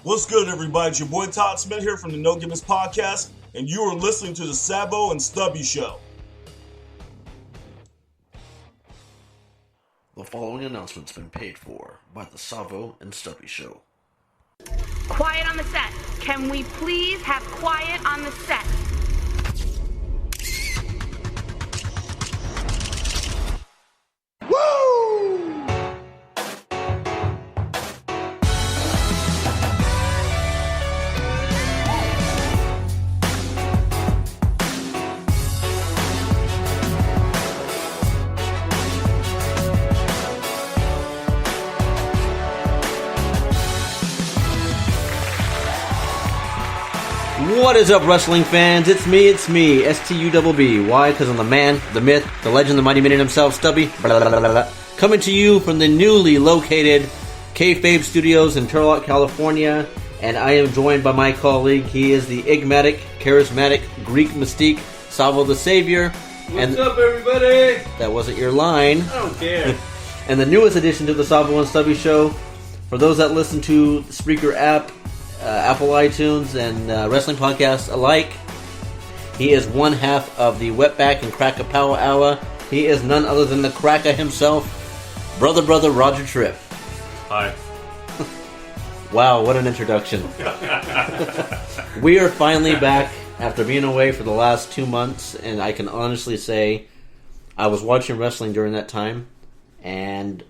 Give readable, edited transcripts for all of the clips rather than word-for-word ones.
What's good, everybody? It's your boy Todd Smith here from the No Gimmicks Podcast, and you are listening to the Savvo and Stubby Show. The following announcement's been paid for by the Savvo and Stubby Show. Quiet on the set. Can we please have quiet on the set? What is up, wrestling fans? It's me, S-T-U-B-B. Why? Because I'm the man, the myth, the legend, the mighty man himself, Stubby. Blah, blah, blah, blah, blah. Coming to you from the newly located Kayfabe Studios in Turlock, California. And I am joined by my colleague. He is the enigmatic, charismatic Greek mystique, Savvo the Savior. What's up, everybody? That wasn't your line. I don't care. And the newest addition to the Savvo and Stubby Show, for those that listen to the Spreaker app, Apple iTunes, and wrestling podcasts alike, he is one half of the Wetback and Crackah Powah Houwah. He is none other than the Crackah himself, Brother Roger Tripp. Hi. Wow, what an introduction. We are finally back after being away for the last 2 months, and I can honestly say I was watching wrestling during that time, and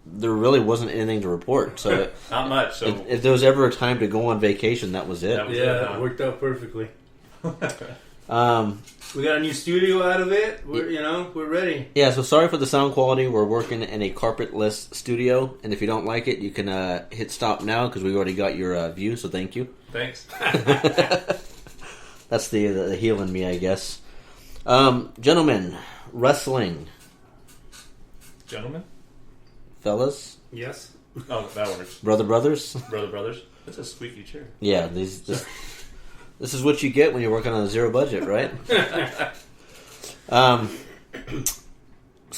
there really wasn't anything to report. So not much. So if there was ever a time to go on vacation, that was it. It worked out perfectly. We got a new studio out of it. We're ready. Yeah. So sorry for the sound quality. We're working in a carpetless studio, and if you don't like it, you can hit stop now because we already got your view. So thank you. Thanks. That's the heel in me, I guess. Gentlemen, wrestling. Gentlemen. Fellas? Yes. Oh, that works. Brothers? Brothers. That's a squeaky chair. Yeah, this is what you get when you're working on a zero budget, right? So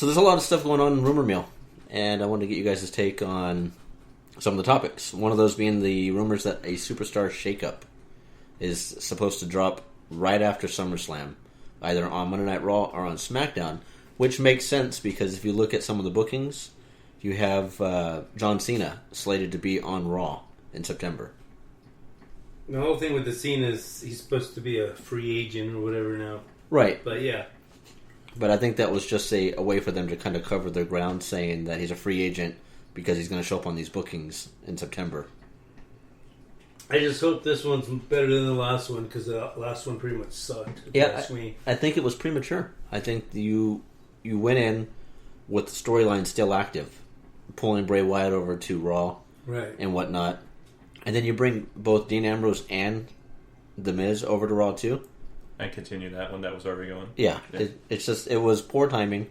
there's a lot of stuff going on in Rumor Mill, and I wanted to get you guys' take on some of the topics. One of those being the rumors that a superstar shakeup is supposed to drop right after SummerSlam, either on Monday Night Raw or on SmackDown, which makes sense because if you look at some of the bookings, you have John Cena slated to be on Raw in September. The whole thing with the scene is he's supposed to be a free agent or whatever now. Right. But yeah. But I think that was just a way for them to kind of cover their ground, saying that he's a free agent because he's going to show up on these bookings in September. I just hope this one's better than the last one because the last one pretty much sucked. Yeah, I think it was premature. I think you went in with the storyline still active, pulling Bray Wyatt over to Raw, right, and whatnot, and then you bring both Dean Ambrose and The Miz over to Raw too, and continue that one that was already going. Yeah. It was poor timing.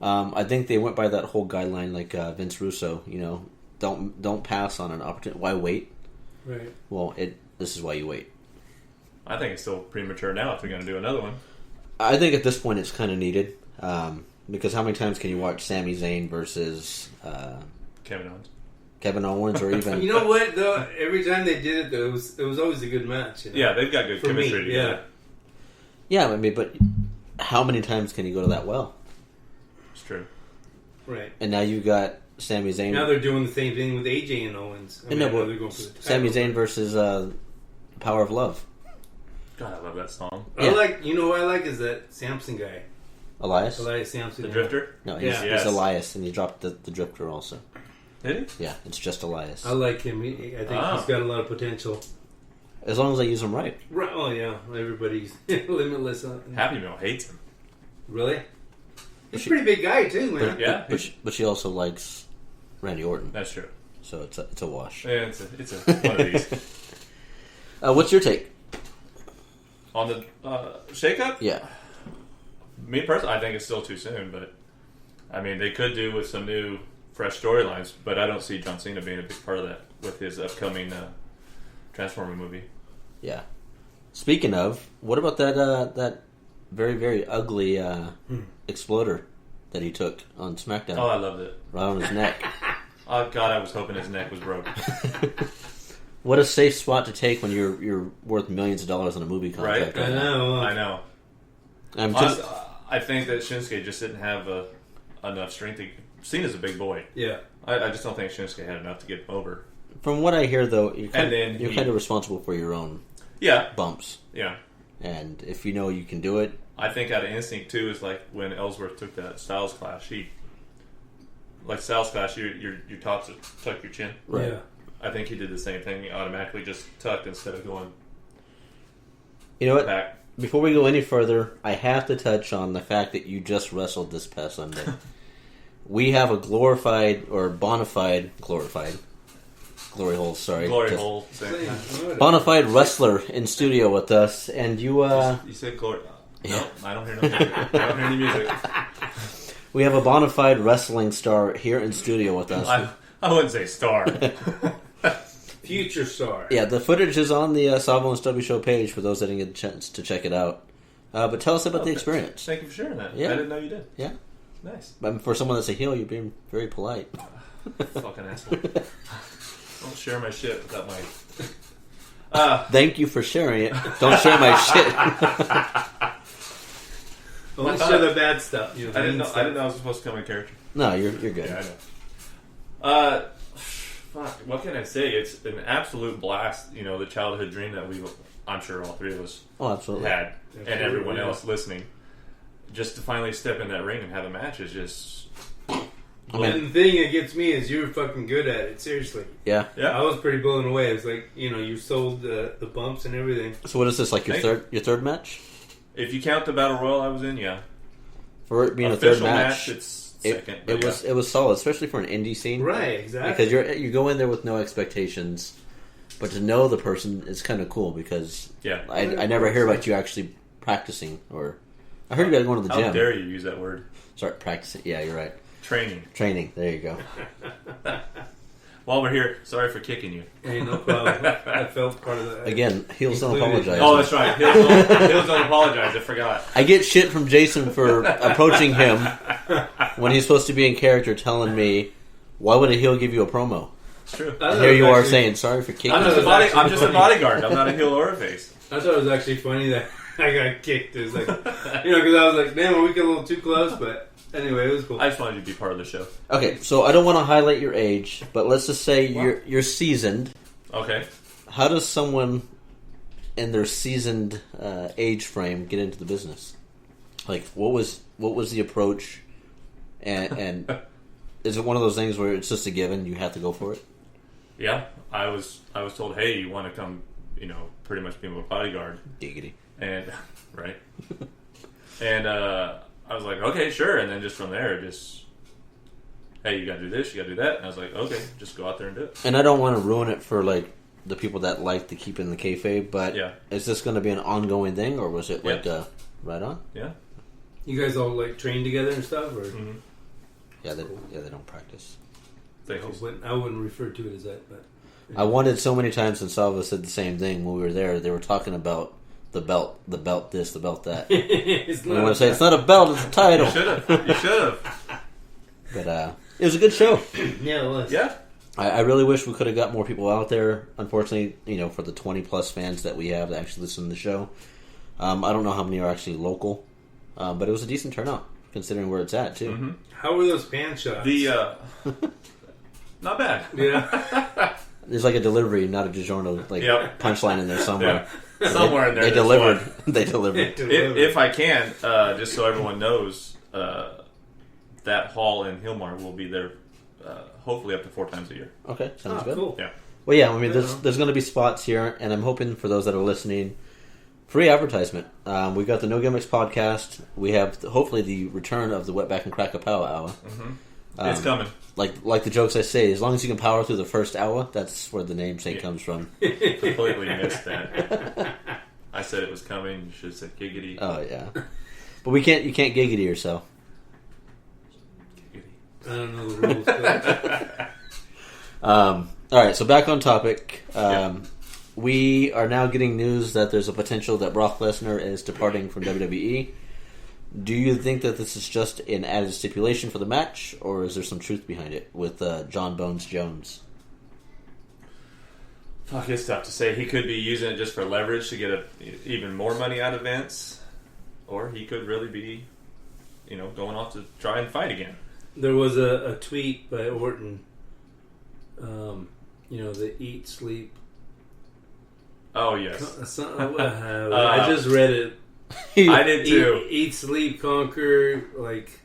I think they went by that whole guideline, like Vince Russo. Don't pass on an opportunity. Why wait? Right. Well, this is why you wait. I think it's still premature now if they're going to do another one. I think at this point it's kind of needed. Because how many times can you watch Sami Zayn versus Kevin Owens, or even you know what though? Every time they did it, though, it was always a good match. Yeah, they've got good chemistry together. Yeah, I mean, but how many times can you go to that well? It's true, right? And now you got Sami Zayn. Now they're doing the same thing with AJ and Owens. They're going for Sami Zayn versus Power of Love. God, I love that song. Yeah. What I like is that Samson guy. Elias Samson. The Drifter? No, he's Elias, and he dropped the Drifter also. Did he? Yeah, it's just Elias. I like him. I think he's got a lot of potential. As long as I use him right. Right. Oh, yeah. Everybody's limitless. Happy Meal hates him. Really? He's a pretty big guy, too, man. But she also likes Randy Orton. That's true. So it's a wash. Yeah, it's a one of these. What's your take? On the shake-up? Yeah. Me personally, I think it's still too soon, but I mean, they could do with some new, fresh storylines, but I don't see John Cena being a big part of that with his upcoming Transformer movie. Yeah. Speaking of, what about that very, very ugly exploder that he took on SmackDown? Oh, I loved it. Right on his neck. Oh, God, I was hoping his neck was broken. What a safe spot to take when you're worth millions of dollars on a movie contract. Right? I know. Honestly, I think that Shinsuke just didn't have enough strength. Cena's a big boy. Yeah. I just don't think Shinsuke had enough to get him over. From what I hear, though, you're kind of responsible for your own bumps. Yeah. And if you know you can do it... I think out of instinct, too, is like when Ellsworth took that Styles Clash. Styles Clash, your tops tuck your chin. Right. Yeah. I think he did the same thing. He automatically just tucked instead of going You know what? back. Before we go any further, I have to touch on the fact that you just wrestled this past Sunday. We have a glory hole, sorry. Glory hole. Bona fide wrestler in studio with us, and you... You said glory... No, I don't hear no music. I don't hear any music. We have a bona fide wrestling star here in studio with us. I wouldn't say star. Future star. Yeah, the footage is on the Savvo and Stubby Show page for those that didn't get a chance to check it out. But tell us about the experience. Thank you for sharing that. Yeah. I didn't know you did. Yeah. Nice. But for someone that's a heel, you're being very polite. Fucking asshole. Don't share my shit without my... Thank you for sharing it. Don't share my shit. Only share the bad stuff. You know, I didn't know I was supposed to come in character. No, you're good. Yeah, I know. Fuck, what can I say? It's an absolute blast, the childhood dream that I'm sure all three of us absolutely had, and everyone else listening. Just to finally step in that ring and have a match is just... And the thing that gets me is you're fucking good at it, seriously. Yeah. I was pretty blown away. It's like, you sold the bumps and everything. So what is this, like your third match? If you count the Battle Royal I was in, yeah. For it being Official a third match, it's second. It was solid, especially for an indie scene. Right, exactly. Because you go in there with no expectations, but to know the person is kind of cool because I never hear about you actually practicing or... I heard you got to go to the gym. How dare you use that word? Start practicing. Yeah, you're right. Training. There you go. While we're here, sorry for kicking you. Hey, no problem. I felt part of that. Again, heels don't apologize. Oh, that's right. Heels don't apologize. I forgot. I get shit from Jason for approaching him when he's supposed to be in character telling me, why would a heel give you a promo? It's true. And here you are saying, sorry for kicking I'm just a bodyguard. I'm not a heel or a face. I thought it was actually funny that I got kicked. It was like, because I was like, damn, we get a little too close, but anyway, it was cool. I just wanted you to be part of the show. Okay, so I don't want to highlight your age, but let's just say you're seasoned. Okay. How does someone in their seasoned age frame get into the business? Like, what was the approach? And is it one of those things where it's just a given, you have to go for it? Yeah, I was told, hey, you want to come, pretty much be my bodyguard. Giggity. And, right. And I was like, okay, sure. And then just from there, hey, you got to do this, you got to do that. And I was like, okay, just go out there and do it. And I don't want to ruin it for, like, the people that like to keep in the kayfabe, but is this going to be an ongoing thing, or was it, like, right on? Yeah. You guys all, like, train together and stuff? Or? Mm-hmm. Yeah, they don't practice. I wouldn't refer to it as that, but... I wanted so many times, and Salvo said the same thing when we were there. They were talking about the belt this, the belt that. I want to say it's not a belt, it's a title. You should have. But it was a good show. Yeah, it was. Yeah. I really wish we could have got more people out there. Unfortunately, for the 20 plus fans that we have that actually listen to the show, I don't know how many are actually local, but it was a decent turnout considering where it's at too. Mm-hmm. How were those pan shots? Not bad. Yeah. There's like a delivery, not a DiGiorno punchline in there somewhere. Yeah. Somewhere in there. They delivered. They delivered. If I can, just so everyone knows, that hall in Hillmar will be there hopefully up to 4 times a year. Okay, sounds good. Cool. Yeah. Well, yeah, I mean, there's going to be spots here, and I'm hoping for those that are listening, free advertisement. We've got the No Gimmicks podcast. We have hopefully the return of the Wetback and Crackah Powah hour. Mm-hmm. It's coming. Like the jokes I say, as long as you can power through the first hour, that's where the namesake comes from. Completely missed that. I said it was coming. You should have said giggity. Oh yeah, but you can't giggity yourself. I don't know the rules. But... All right, so back on topic. We are now getting news that there's a potential that Brock Lesnar is departing from WWE. Do you think that this is just an added stipulation for the match, or is there some truth behind it with John Bones Jones? Fuck, it's tough to say. He could be using it just for leverage to get even more money out of Vince, or he could really be, going off to try and fight again. There was a tweet by Orton. The eat, sleep. Oh yes, I just read it. I did too. Eat, sleep, conquer. Like,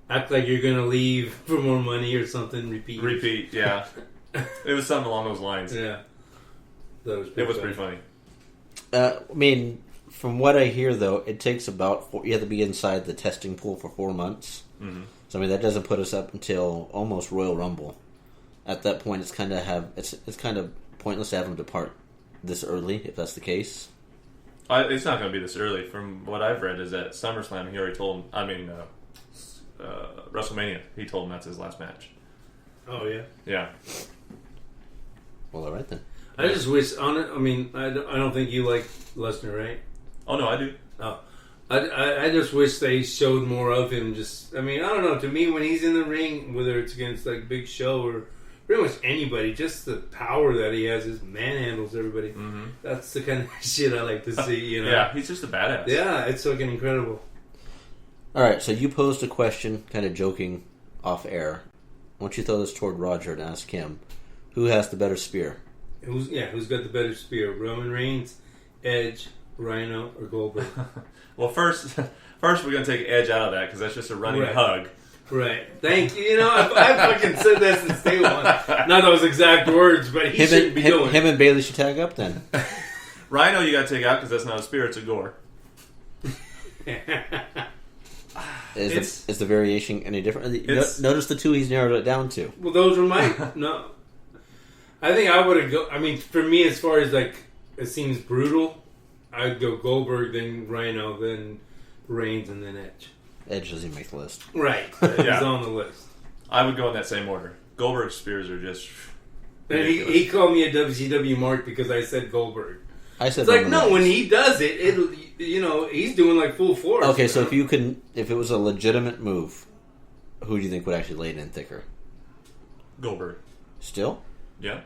act like you're gonna leave for more money or something. Repeat. Yeah, it was something along those lines. Yeah, it was pretty funny. I mean, from what I hear, though, it takes about you have to be inside the testing pool for 4 months. Mm-hmm. So I mean, that doesn't put us up until almost Royal Rumble. At that point, it's kind of pointless to have him depart this early, if that's the case. It's not going to be this early. From what I've read, is that SummerSlam he already told him. WrestleMania he told him that's his last match. Oh yeah. Yeah. Well, all right then. I just wish on it. I mean, I don't think you like Lesnar, right? Oh no, I do. Oh, I just wish they showed more of him. I don't know. To me, when he's in the ring, whether it's against like Big Show or pretty much anybody, just the power that he has, just manhandles everybody. Mm-hmm. That's the kind of shit I like to see. Yeah, he's just a badass. Yeah, it's fucking incredible. All right, so you posed a question, kind of joking, off air. Why don't you throw this toward Roger and ask him, who has the better spear? Who's got the better spear? Roman Reigns, Edge, Rhino, or Goldberg? Well, first we're gonna take Edge out of that because that's just a running hug. Right. Thank you. I fucking said that since day one. Not those exact words, but he shouldn't be doing it. Him and Bailey should tag up then. Rhino, you got to take out because that's not a spear; it's a gore. Is the variation any different? Notice the two he's narrowed it down to. Well, those were mine. No, I think I would have go. I mean, for me, as far as like it seems brutal, I'd go Goldberg, then Rhino, then Reigns, and then Edge. Edge doesn't make the list. Right. He's on the list. I would go in that same order. Goldberg's spears are just. And he called me a WCW mark because I said Goldberg. I said it's like no, when he does it, he's doing like full force. Okay, so if it was a legitimate move, who do you think would actually lay it in thicker? Goldberg. Still? Yeah.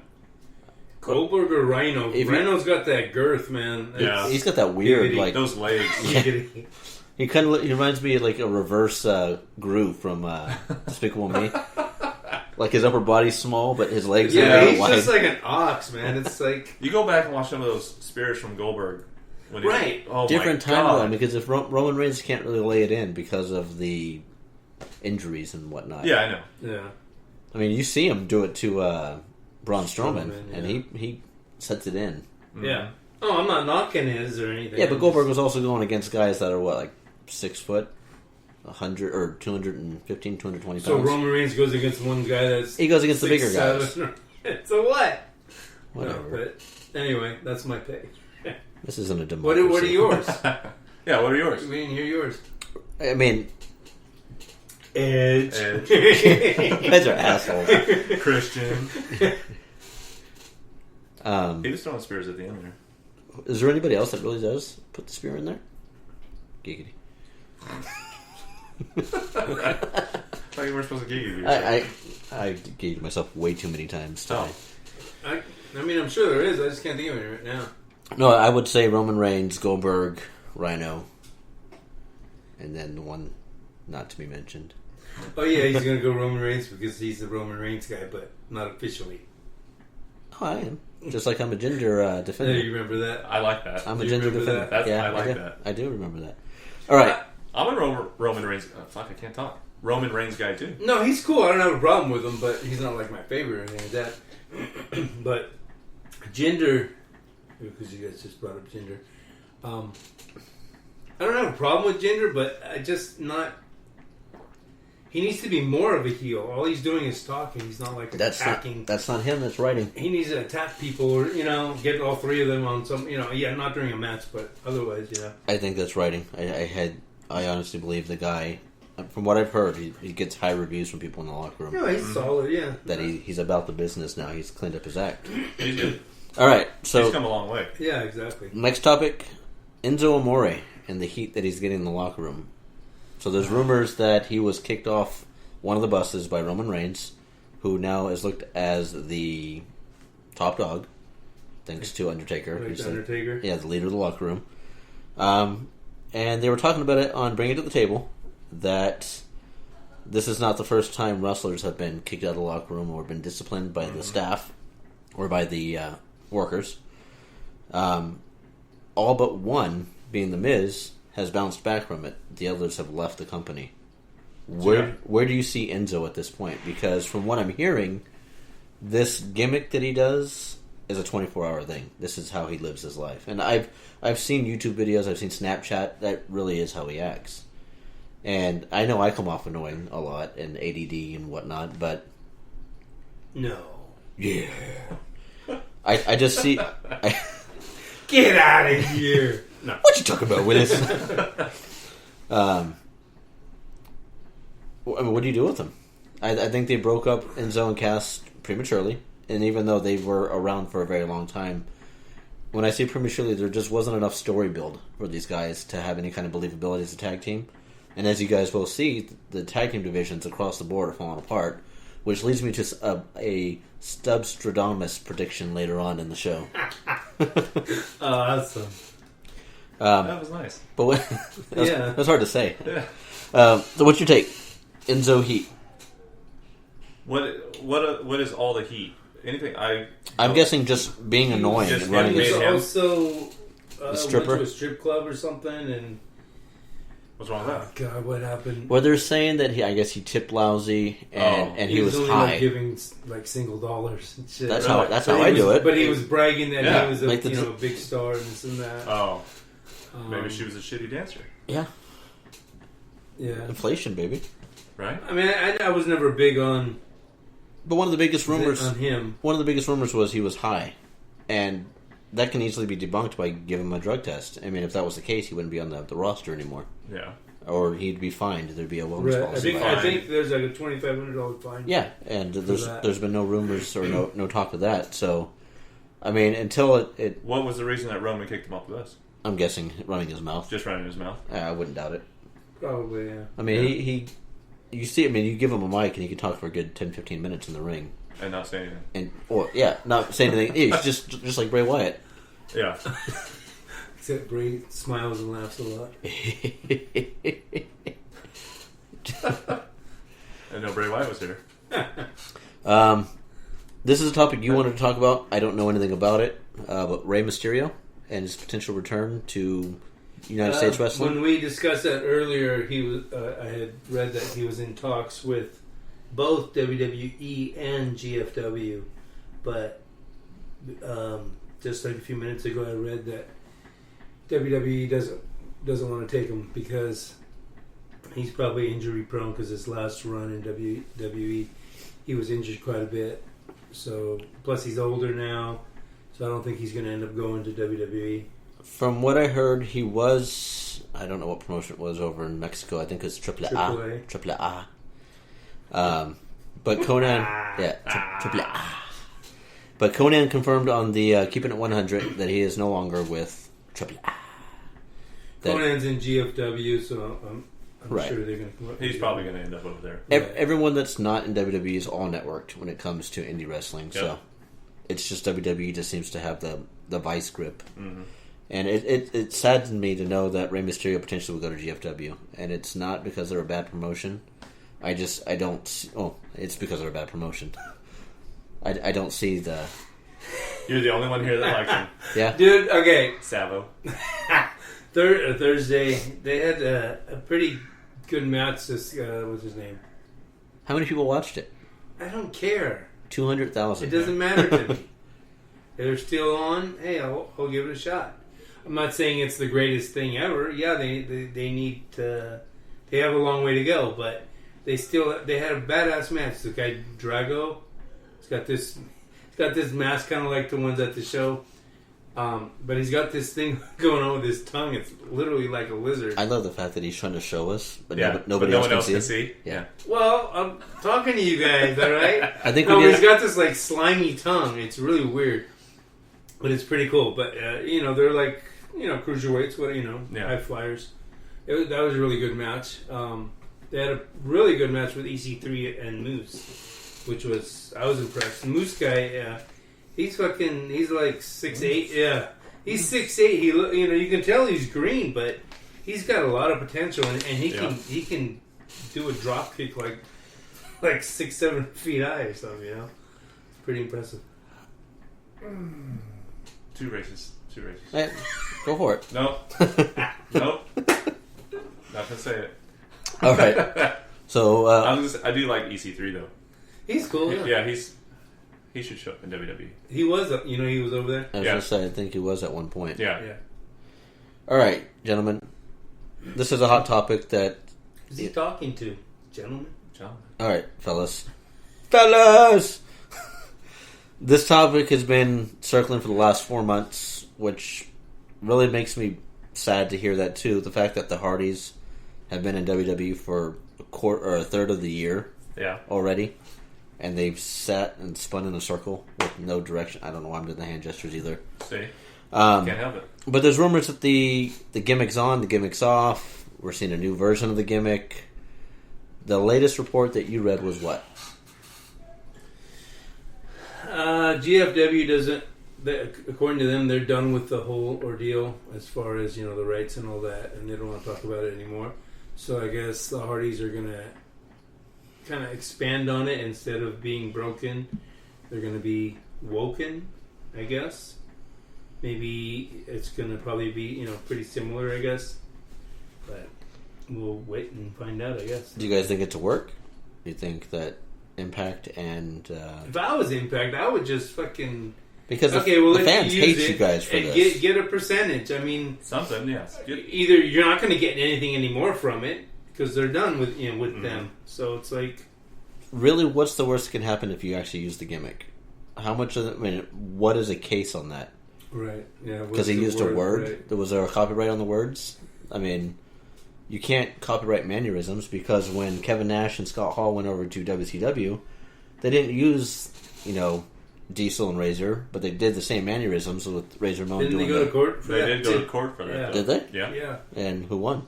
Goldberg or Rhino? Rhino's got that girth, man. Yeah, he's got that weird like those legs. He he reminds me of like a reverse Gru from Despicable Me. Like his upper body's small, but his legs are he's wide. just like an ox, man. It's like you go back and watch some of those spears from Goldberg. Right. Different time though, because if Roman Reigns can't really lay it in because of the injuries and whatnot. Yeah, I know. Yeah. I mean, you see him do it to Braun Strowman, and he sets it in. Yeah. Oh, I'm not knocking his or anything. Yeah, but Goldberg was also going against guys that are like 6 foot, 100 or 215, 220 pounds. So Roman Reigns goes against one guy he goes against the bigger guys. So what? Whatever. No, but anyway, that's my pick. This isn't a democracy. What are yours? Yeah, what are yours? We didn't hear yours. I mean, Edge. guys are assholes. Christian. He was throwing spears at the end there. Is there anybody else that really does put the spear in there? Giggity. I thought you weren't supposed to gig you. I gigged myself way too many times today. I mean, I'm sure there is. I just can't think of it right now. No, I would say Roman Reigns, Goldberg, Rhino, and then the one not to be mentioned. Oh yeah, he's gonna go Roman Reigns because he's the Roman Reigns guy, but not officially. Oh, I am. Just like I'm a ginger defender. Yeah, you remember that? I like that. I'm a ginger defender. I like that. I do remember that. All right. I'm a Roman Reigns. Fuck, I can't talk. Roman Reigns guy too. No, he's cool. I don't have a problem with him, but he's not like my favorite or anything like that. But Jinder, because you guys just brought up Jinder, I don't have a problem with Jinder, but I just not. He needs to be more of a heel. All he's doing is talking. He's not like attacking. That's not him. That's writing. He needs to attack people, or get all three of them on some. Not during a match, but otherwise, I think that's writing. I honestly believe the guy. From what I've heard, he gets high reviews from people in the locker room. Yeah, he's solid. Yeah, that he's about the business now. He's cleaned up his act. He's good. All right, so he's come a long way. Yeah, exactly. Next topic: Enzo Amore and the heat that he's getting in the locker room. So there's rumors that he was kicked off one of the buses by Roman Reigns, who now is looked as the top dog, thanks to Undertaker. Like Undertaker? The leader of the locker room. And they were talking about it on Bring It to the Table, that this is not the first time wrestlers have been kicked out of the locker room or been disciplined by the staff or by the workers. All but one, being The Miz, has bounced back from it. The others have left the company. Where do you see Enzo at this point? Because from what I'm hearing, this gimmick that he does is a 24-hour thing. This is how he lives his life. And I've seen YouTube videos, I've seen Snapchat. That really is how he acts. And I know I come off annoying a lot and ADD and whatnot, but no. Yeah. I just see... Get out of here! No. What you talking about, Willis? What do you do with them? I think they broke up Enzo and Cass prematurely, and even though they were around for a very long time, when I say prematurely, there just wasn't enough story build for these guys to have any kind of believability as a tag team. And as you guys will see, the tag team divisions across the board are falling apart, which leads me to a Stubstradamus prediction later on in the show. Oh, awesome. That was nice. But that was hard to say. Yeah. So what's your take? Enzo heat. What is all the heat? Anything? I'm guessing just being annoying and running his. his... Also, stripper? went to a strip club or something, and what's wrong with that? Oh God, what happened? Well, they're saying that he tipped lousy and he was only high. like giving like single dollars and shit. That's how I do it. But he was bragging that he was a Like big star and this and that. Oh, maybe she was a shitty dancer. Yeah. Inflation, baby. Right. I mean, I was never big on. But one of the biggest rumors on him. One of the biggest rumors was he was high, and that can easily be debunked by giving him a drug test. I mean, if that was the case, he wouldn't be on the roster anymore. Yeah. Or he'd be fined. There'd be a wellness policy. I think there's like a $2,500 fine. Yeah, and there's been no rumors or no talk of that. So, I mean, until it. What was the reason that Roman kicked him off the bus? I'm guessing running his mouth. Just running his mouth. I wouldn't doubt it. Probably, yeah. I mean, he. You see, I mean, you give him a mic and he can talk for a good 10-15 minutes in the ring. And not say anything. Not say anything. He's just like Bray Wyatt. Yeah. Except Bray smiles and laughs a lot. I know Bray Wyatt was here. This is a topic you wanted to talk about. I don't know anything about it, but Rey Mysterio and his potential return to United States Wrestling. When we discussed that earlier, he was. I had read that he was in talks with both WWE and GFW, but just like a few minutes ago, I read that WWE doesn't want to take him because he's probably injury prone because his last run in WWE, he was injured quite a bit. So plus he's older now, so I don't think he's going to end up going to WWE. From what I heard, he was... I don't know what promotion it was over in Mexico. I think it was AAA. But Conan... AAA. But Conan confirmed on the Keeping It 100 that he is no longer with AAA. Conan's in GFW, so I'm sure they're going to come up. He's probably going to end up over there. Everyone that's not in WWE is all networked when it comes to indie wrestling. Yep. So it's just WWE just seems to have the vice grip. Mm-hmm. And it saddened me to know that Rey Mysterio potentially will go to GFW. And it's not because they're a bad promotion. It's because they're a bad promotion. I don't see the... You're the only one here that likes him. Yeah. Dude, okay. Savvo. Thursday, they had a pretty good match. This, what's his name? How many people watched it? I don't care. 200,000. It doesn't matter to me. If they're still on, hey, I'll give it a shot. I'm not saying it's the greatest thing ever. Yeah, they need to... They have a long way to go, but they had a badass match. The guy Drago, he's got this mask kind of like the ones at the show. But he's got this thing going on with his tongue. It's literally like a lizard. I love the fact that he's trying to show us, but no one else can see. Yeah. Well, I'm talking to you guys, all right? I think he's got this like slimy tongue. It's really weird, but it's pretty cool. But they're like cruiserweights, high flyers. That was a really good match. They had a really good match with EC3 and Moose, which I was impressed. The Moose guy. He's like 6'8". Yeah, he's 6'8". You can tell he's green, but he's got a lot of potential, and he can do a drop kick like 6-7 feet high or something. It's pretty impressive. Two races. Hey, go for it. Nope. Not gonna say it. All right. So I do like EC3 though. He's cool. Yeah, he should show up in WWE. He was. He was over there. I was gonna say, I think he was at one point. Yeah. All right, gentlemen. This is a hot topic that. Who's he talking to? Gentlemen. All right, fellas. This topic has been circling for the last 4 months, which really makes me sad to hear that too. The fact that the Hardys have been in WWE for a third of the year already, and they've sat and spun in a circle with no direction. I don't know why I'm doing the hand gestures either. See? Can't help it. But there's rumors that the gimmick's on, the gimmick's off. We're seeing a new version of the gimmick. The latest report that you read was what? GFW doesn't. According to them, they're done with the whole ordeal as far as the rights and all that, and they don't want to talk about it anymore. So I guess the Hardys are gonna kind of expand on it. Instead of being broken, they're gonna be woken. I guess maybe it's gonna probably be pretty similar. I guess, but we'll wait and find out. I guess. Do you guys think it's a work? Do you think that Impact and if I was Impact, I would just fucking because the fans hate you guys for this. Get a percentage. I mean, something. Yes. Either you're not going to get anything anymore from it because they're done with them. So it's like, really, what's the worst that can happen if you actually use the gimmick? How much of it? I mean, what is a case on that? Right. Yeah. Because he used a word. Right. Was there a copyright on the words? I mean, you can't copyright mannerisms because when Kevin Nash and Scott Hall went over to WCW, they didn't use, Diesel and Razor, but they did the same mannerisms with Razor Ramon. Didn't they go to court for that? They did go to court for that. Yeah. Did they? Yeah. Yeah. And who won?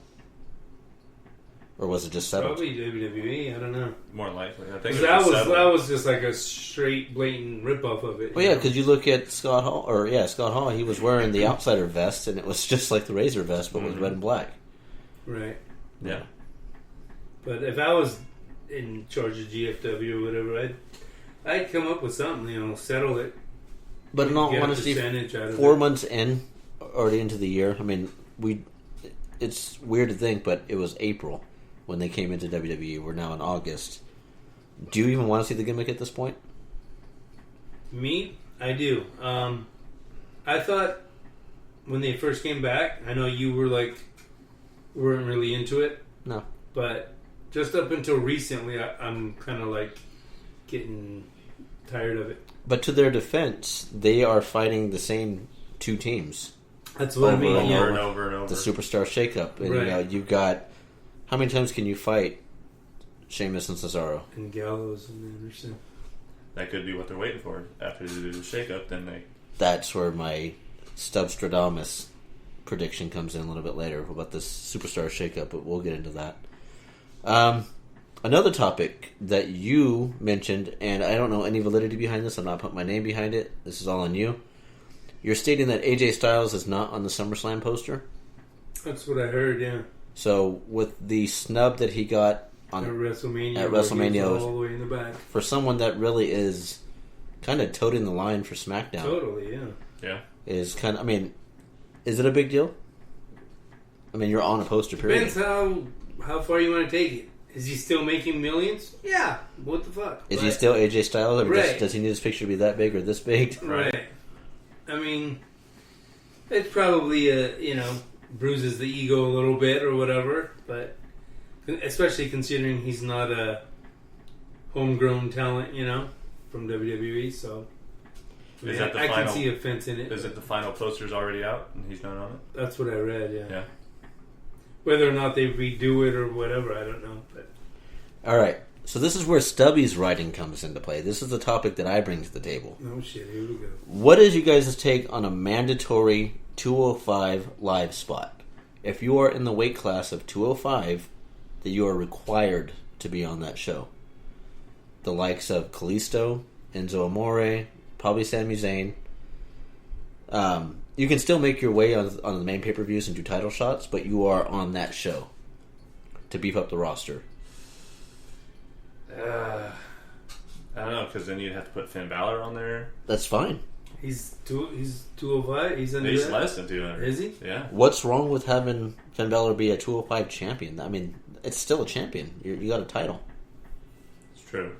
Or was it just settled? Probably WWE. I don't know. More likely. I think that was just like a straight, blatant ripoff of it. Well, yeah, because you look at Scott Hall, he was wearing the outsider vest, and it was just like the Razor vest, but with red and black. Right. Yeah. But if I was in charge of GFW or whatever, I'd come up with something, settle it. But in all honesty, 4 months in, already into the year, I mean, it's weird to think, but it was April when they came into WWE. We're now in August. Do you even want to see the gimmick at this point? Me? I do. I thought when they first came back, I know you weren't really into it. No. But just up until recently, I'm kind of getting tired of it. But to their defense, they are fighting the same two teams. That's what I mean. Over and over. The Superstar Shakeup. And right. You've got... How many times can you fight Sheamus and Cesaro? And Gallows and Anderson. That could be what they're waiting for. After they do the shakeup, then they... That's where my Stubstradamus prediction comes in a little bit later about this Superstar shakeup, but we'll get into that. Another topic that you mentioned, and I don't know any validity behind this, I'm not putting my name behind it, this is all on you. You're stating that AJ Styles is not on the SummerSlam poster? That's what I heard, yeah. So, with the snub that he got at WrestleMania, all the way in the back. For someone that really is kind of toting the line for SmackDown. Totally, yeah. Yeah. Is kind of, I mean, is it a big deal? I mean, you're on a poster, period. Depends how far you want to take it. Is he still making millions? Yeah. What the fuck? Is he still AJ Styles? I mean, right. Does he need his picture to be that big or this big? Right. I mean, it's probably, bruises the ego a little bit or whatever, but especially considering he's not a homegrown talent, from WWE, so I can see offense in it. Is it the final poster's already out and he's not on it? That's what I read, yeah. Yeah. Whether or not they redo it or whatever, I don't know. But all right, so this is where Stubby's writing comes into play. This is the topic that I bring to the table. Oh shit, here we go. What is you guys' take on a mandatory 205 live spot? If you are in the weight class of 205, that you are required to be on that show. The likes of Kalisto, Enzo Amore, probably Sami Zayn. You can still make your way on the main pay-per-views and do title shots, but you are on that show to beef up the roster. I don't know, because then you'd have to put Finn Balor on there. That's fine. He's 205. He's less than 200. Is he? Yeah. What's wrong with having Finn Balor be a 205 champion? I mean, it's still a champion. You got a title. It's true.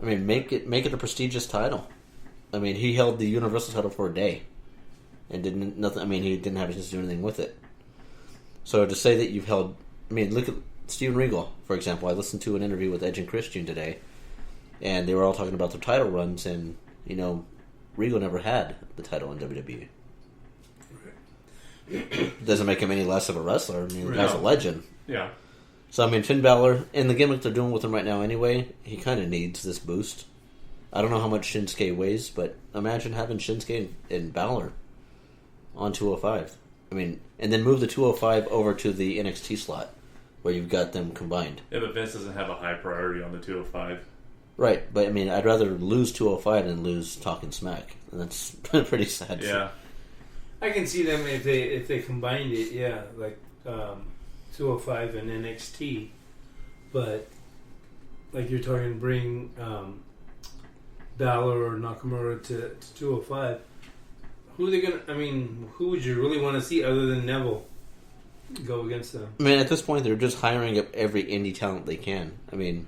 I mean, make it a prestigious title. I mean, he held the Universal title for a day, and didn't nothing. I mean, he didn't have a chance to do anything with it. So to say that you've held, I mean, look at Steven Regal, for example. I listened to an interview with Edge and Christian today, and they were all talking about their title runs, and Regal never had the title in WWE. Doesn't make him any less of a wrestler. I mean, the guy's a legend. Yeah. So, I mean, Finn Balor, in the gimmick they're doing with him right now anyway, he kind of needs this boost. I don't know how much Shinsuke weighs, but imagine having Shinsuke and Balor on 205. I mean, and then move the 205 over to the NXT slot, where you've got them combined. Yeah, but Vince doesn't have a high priority on the 205. Right, but I mean, I'd rather lose 205 than lose Talking Smack. And that's pretty sad. Yeah. I can see them if they combined it, yeah, like 205 and NXT, but like you're talking, bring Balor or Nakamura to 205. Who are they gonna? I mean, who would you really want to see other than Neville go against them? I mean, at this point, they're just hiring up every indie talent they can. I mean,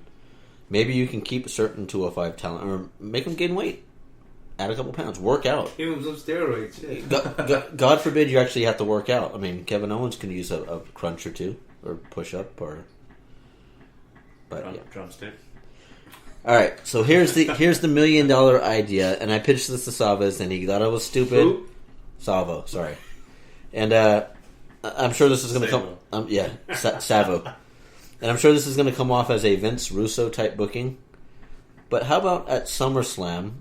maybe you can keep certain 205 talent, or make them gain weight. Add a couple pounds. Work out. Give him some steroids. Yeah. God forbid you actually have to work out. I mean, Kevin Owens can use a crunch or two, or push up, or. But yeah. Drumstick. All right, so here's the $1 million idea, and I pitched this to Savas, and he thought I was stupid. Who? Savvo, sorry. And I'm sure this is going to come. Savvo. And I'm sure this is going to come off as a Vince Russo type booking. But how about at SummerSlam?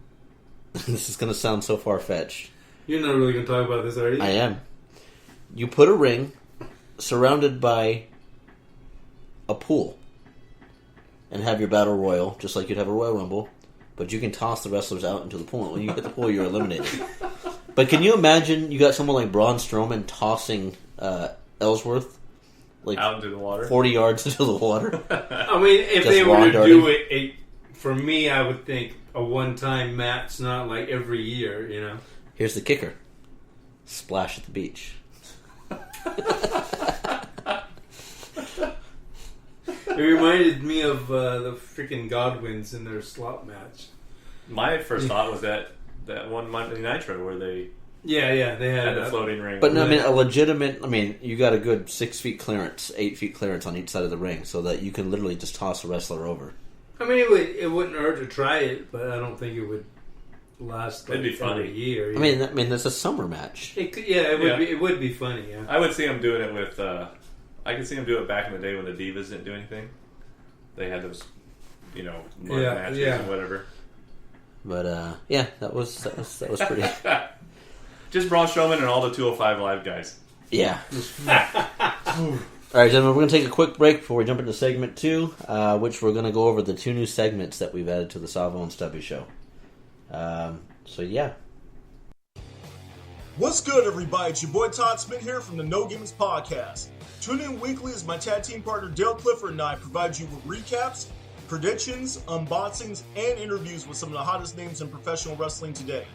This is going to sound so far-fetched. You're not really going to talk about this, are you? I am. You put a ring surrounded by a pool and have your battle royal, just like you'd have a Royal Rumble, but you can toss the wrestlers out into the pool. When you hit the pool, you're eliminated. But can you imagine you got someone like Braun Strowman tossing Ellsworth like out into the water, 40 yards into the water? I mean, if they were to do it, for me, I would think a one-time match, not like every year, Here's the kicker. Splash at the beach. It reminded me of the freaking Godwins in their slot match. My first thought was that one Monday Nitro where they they had the floating ring. But no, I mean, a legitimate, you got a good 6 feet clearance, 8 feet clearance on each side of the ring, so that you can literally just toss a wrestler over. I mean, it wouldn't hurt to try it, but I don't think it would last It'd be funny. a year. I mean, that's a summer match. It would be funny. Yeah, I would see them doing it with. I could see them do it back in the day when the Divas didn't do anything. They had those, mud matches and whatever. But that was pretty. Just Braun Strowman and all the 205 Live guys. Yeah. All right, gentlemen, we're going to take a quick break before we jump into segment 2, which we're going to go over the 2 new segments that we've added to the Savvo and Stubby show. So, yeah. What's good, everybody? It's your boy Todd Smith here from the No Gimmicks Podcast. Tune in weekly as my tag team partner Dale Clifford and I provide you with recaps, predictions, unboxings, and interviews with some of the hottest names in professional wrestling today.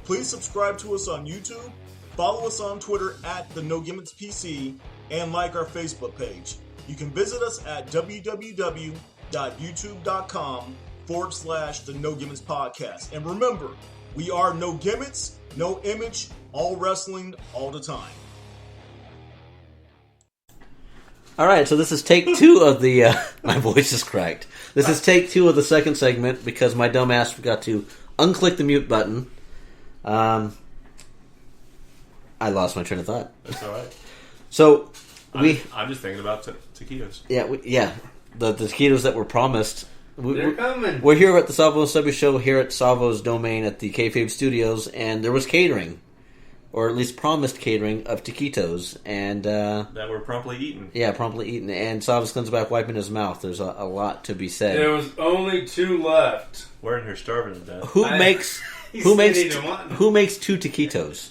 Please subscribe to us on YouTube, follow us on Twitter at the No Gimmicks PC, and like our Facebook page. You can visit us at www.youtube.com/the No Gimmicks Podcast. And remember, we are no gimmicks, no image, all wrestling, all the time. All right, so this is take 2 of the... my voice is cracked. This is take 2 of the second segment because my dumb ass forgot to unclick the mute button. I lost my train of thought. That's all right. So, I'm just thinking about taquitos. Yeah, the taquitos that were promised. They're coming. We're here at the Savvo and Stubby show here at Savvo's domain at the Kayfabe Studios, and there was catering. or at least promised catering of taquitos, and that were promptly eaten. Yeah, promptly eaten. And Savvo comes back wiping his mouth. There's a lot to be said. There was only 2 left. We're in here starving to death. Who makes 2 taquitos?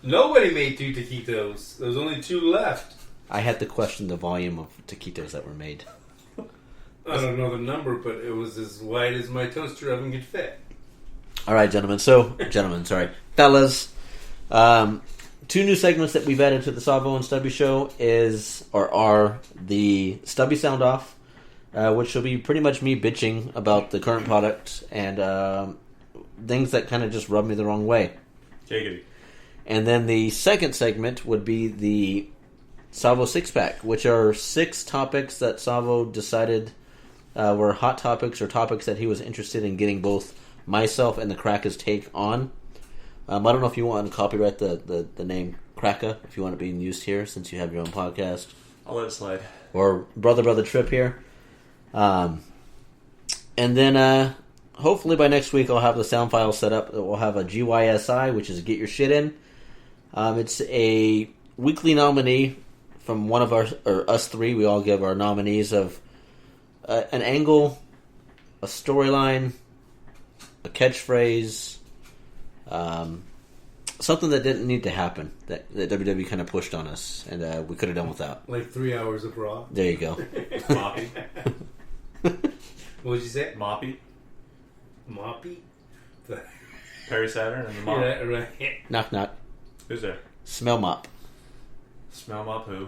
Nobody made 2 taquitos. There was only 2 left. I had to question the volume of taquitos that were made. I don't know the number, but it was as wide as my toaster oven could fit. All right, fellas. 2 new segments that we've added to the Savvo and Stubby show are the Stubby Sound Off, which will be pretty much me bitching about the current product and things that kind of just rub me the wrong way. Giggity. And then the second segment would be the Savvo 6-pack, which are 6 topics that Savvo decided were hot topics or topics that he was interested in getting both myself and the Crackah's take on. I don't know if you want to copyright the name Crackah, if you want it being used here, since you have your own podcast. I'll let it slide. Or Brother Tripp here. And then hopefully by next week I'll have the sound file set up. We'll have a GYSI, which is Get Your Shit In. It's a weekly nominee from one of us 3. We all give our nominees of an angle, a storyline, a catchphrase, something that didn't need to happen that WWE kind of pushed on us, and we could have done without. Like 3 hours of Raw. There you go. Moppy. What would you say? Moppy. Moppy? Perry Saturn and the mop. Yeah, right. Knock knock. Who's there? Smell mop. Smell mop who?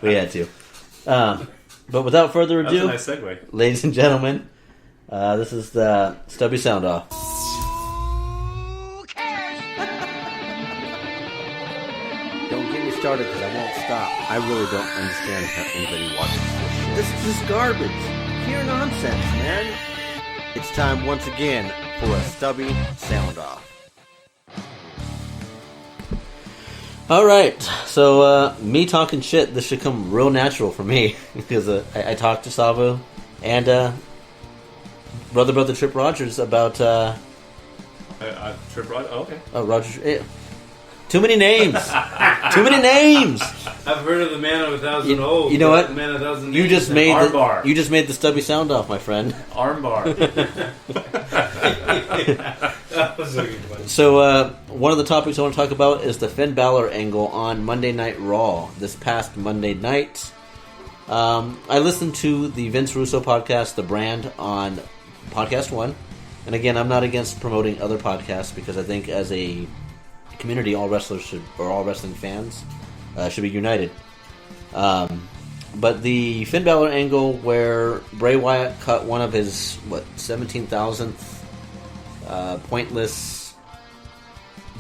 We had to. But without further ado, that's a nice segue. Ladies and gentlemen, this is the Stubby Sound Off. Don't get me started because I won't stop. I really don't understand how anybody watches this shit. This is just garbage. Pure nonsense, man. It's time once again for a Stubby Sound Off. Alright, so me talking shit, this should come real natural for me because I talked to Savvo and Brother Tripp Rogers about Tripp Rogers? Oh, okay. Roger. Too many names. Too many names. I've heard of the man of 1,000 old. You know what? The man of 1,000 You just made Armbar. You just made the Stubby Sound Off, my friend. Armbar. That was looking funny. So one of the topics I want to talk about is the Finn Balor angle on Monday Night Raw this past Monday night. I listened to the Vince Russo podcast, The Brand, on Podcast One, and again, I'm not against promoting other podcasts because I think as a community, all wrestling fans should be united. But the Finn Balor angle where Bray Wyatt cut one of his 17,000th pointless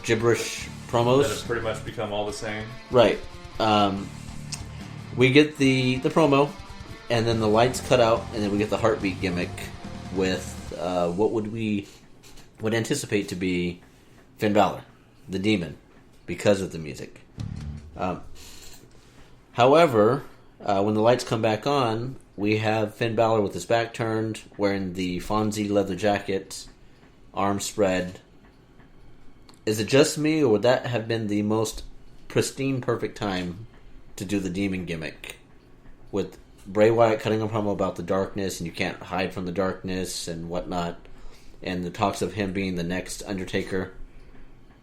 gibberish promos. That has pretty much become all the same. Right. We get the promo, and then the lights cut out, and then we get the heartbeat gimmick with what would anticipate to be Finn Balor, the Demon, because of the music. However, when the lights come back on, we have Finn Balor with his back turned, wearing the Fonzie leather jacket, arms spread. Is it just me, or would that have been the most pristine, perfect time to do the Demon gimmick? With Bray Wyatt cutting a promo about the darkness, and you can't hide from the darkness, and whatnot, and the talks of him being the next Undertaker.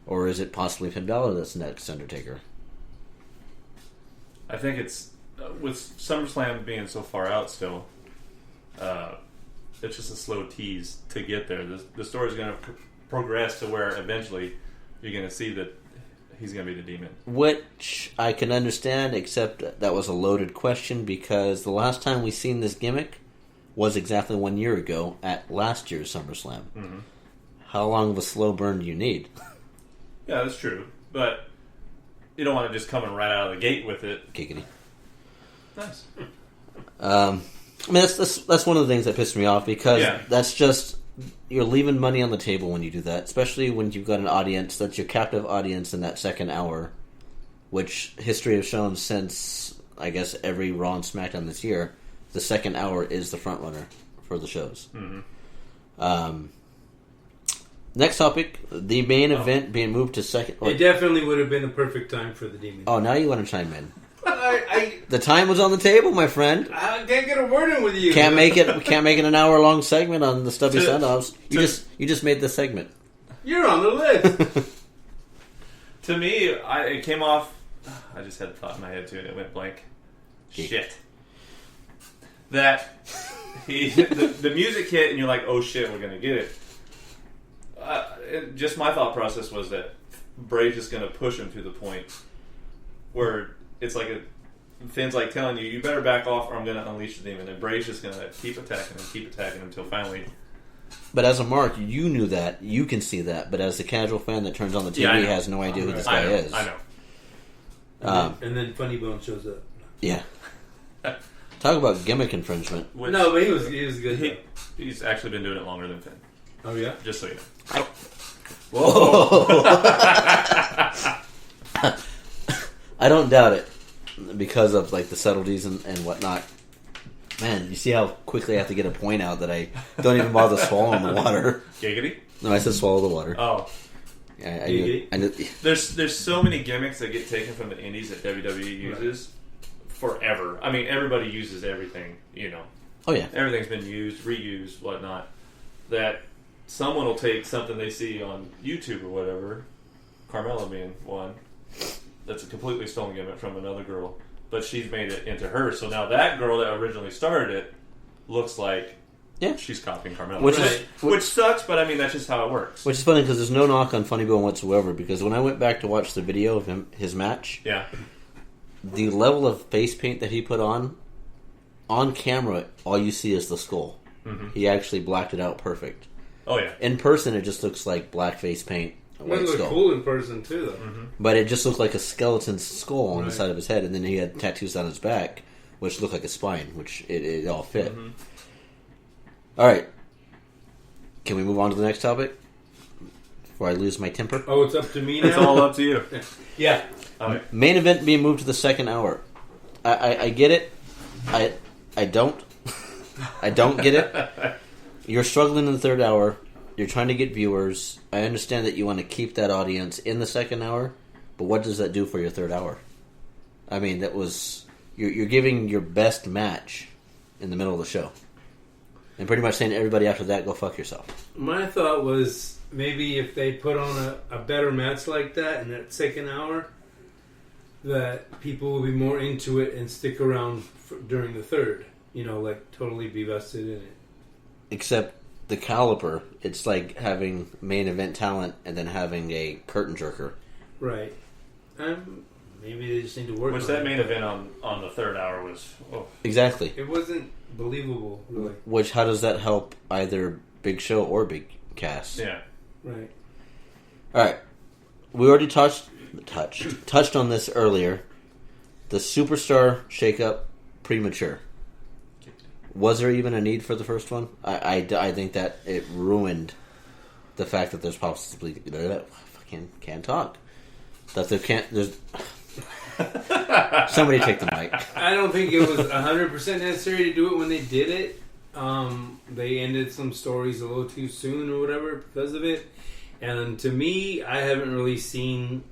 Or is it possibly Finn Balor that's the next Undertaker? I think it's with SummerSlam being so far out still, it's just a slow tease to get there. The story's going to progress to where eventually you're going to see that he's going to be the Demon. Which I can understand, except that was a loaded question because the last time we seen this gimmick was exactly 1 year ago at last year's SummerSlam. Mm-hmm. How long of a slow burn do you need? Yeah, that's true. But you don't want to just come right out of the gate with it. Giggity. Nice. I mean, that's one of the things that pissed me off because that's just, you're leaving money on the table when you do that, especially when you've got an audience that's your captive audience in that second hour, which history has shown since, I guess, every Raw and SmackDown this year, the second hour is the front runner for the shows. Mm-hmm. Next topic, the main event being moved to second. It definitely would have been a perfect time for the Demon. Oh, now you want to chime in. I The time was on the table, my friend. can't get a word in with you. Can't make it. We can't make it an hour-long segment on the Stubby Send-Offs. You just made the segment. You're on the list. To me, it came off. I just had a thought in my head too, and it went blank. Geek. Shit. That the music hit, and you're like, "Oh shit, we're gonna get it." Just my thought process was that Bray's just gonna push him to the point where it's like Finn's like telling you, "You better back off, or I'm gonna unleash the demon." And Bray's just gonna keep attacking him until finally. But as a mark, you knew that. You can see that. But as the casual fan that turns on the TV has no idea who this guy is. I know. And then Funny Bone shows up. Yeah. Talk about gimmick infringement. No, but he was good. He's actually been doing it longer than Finn. Oh yeah, Just so you know. Whoa! I don't doubt it because of like the subtleties and whatnot. Man, you see how quickly I have to get a point out that I don't even bother swallowing the water. Giggity? No, I said swallow the water. Oh. I knew. There's so many gimmicks that get taken from the indies that WWE uses forever. I mean, everybody uses everything, you know. Oh, yeah. Everything's been used, reused, whatnot. That someone will take something they see on YouTube or whatever, Carmella being one, that's a completely stolen gimmick from another girl, but she's made it into her. So now that girl that originally started it looks like she's copying Carmella. Which sucks, but I mean, that's just how it works. Which is funny because there's no knock on Funny Bone whatsoever, because when I went back to watch the video of his match, the level of face paint that he put on camera, all you see is the skull. Mm-hmm. He actually blacked it out perfect. Oh, yeah. In person, it just looks like black face paint. It looked cool in person, too, though. Mm-hmm. But it just looked like a skeleton skull on the side of his head, and then he had tattoos on his back, which looked like a spine, which it all fit. Mm-hmm. All right. Can we move on to the next topic before I lose my temper? Oh, it's up to me now? It's all up to you. Yeah. Okay. Main event being moved to the second hour. I get it. I don't. I don't get it. You're struggling in the third hour. You're trying to get viewers. I understand that you want to keep that audience in the second hour, but what does that do for your third hour? I mean, that was you're giving your best match in the middle of the show, and pretty much saying to everybody after that, go fuck yourself. My thought was maybe if they put on a better match like that in that second hour, that people will be more into it and stick around during the third. You know, like totally be vested in it. Except the caliber, it's like having main event talent and then having a curtain jerker. Right. Maybe they just need to work. Which that main event on the third hour was exactly. It wasn't believable. Really. Which how does that help either Big Show or Big Cass? Yeah. Right. All right. We already touched on this earlier. The superstar shakeup premature. Was there even a need for the first one? I think that it ruined the fact that there's possibly fucking can't talk. That there can't. There's somebody take the mic. I don't think it was 100% necessary to do it when they did it. They ended some stories a little too soon or whatever because of it. And to me, I haven't really seen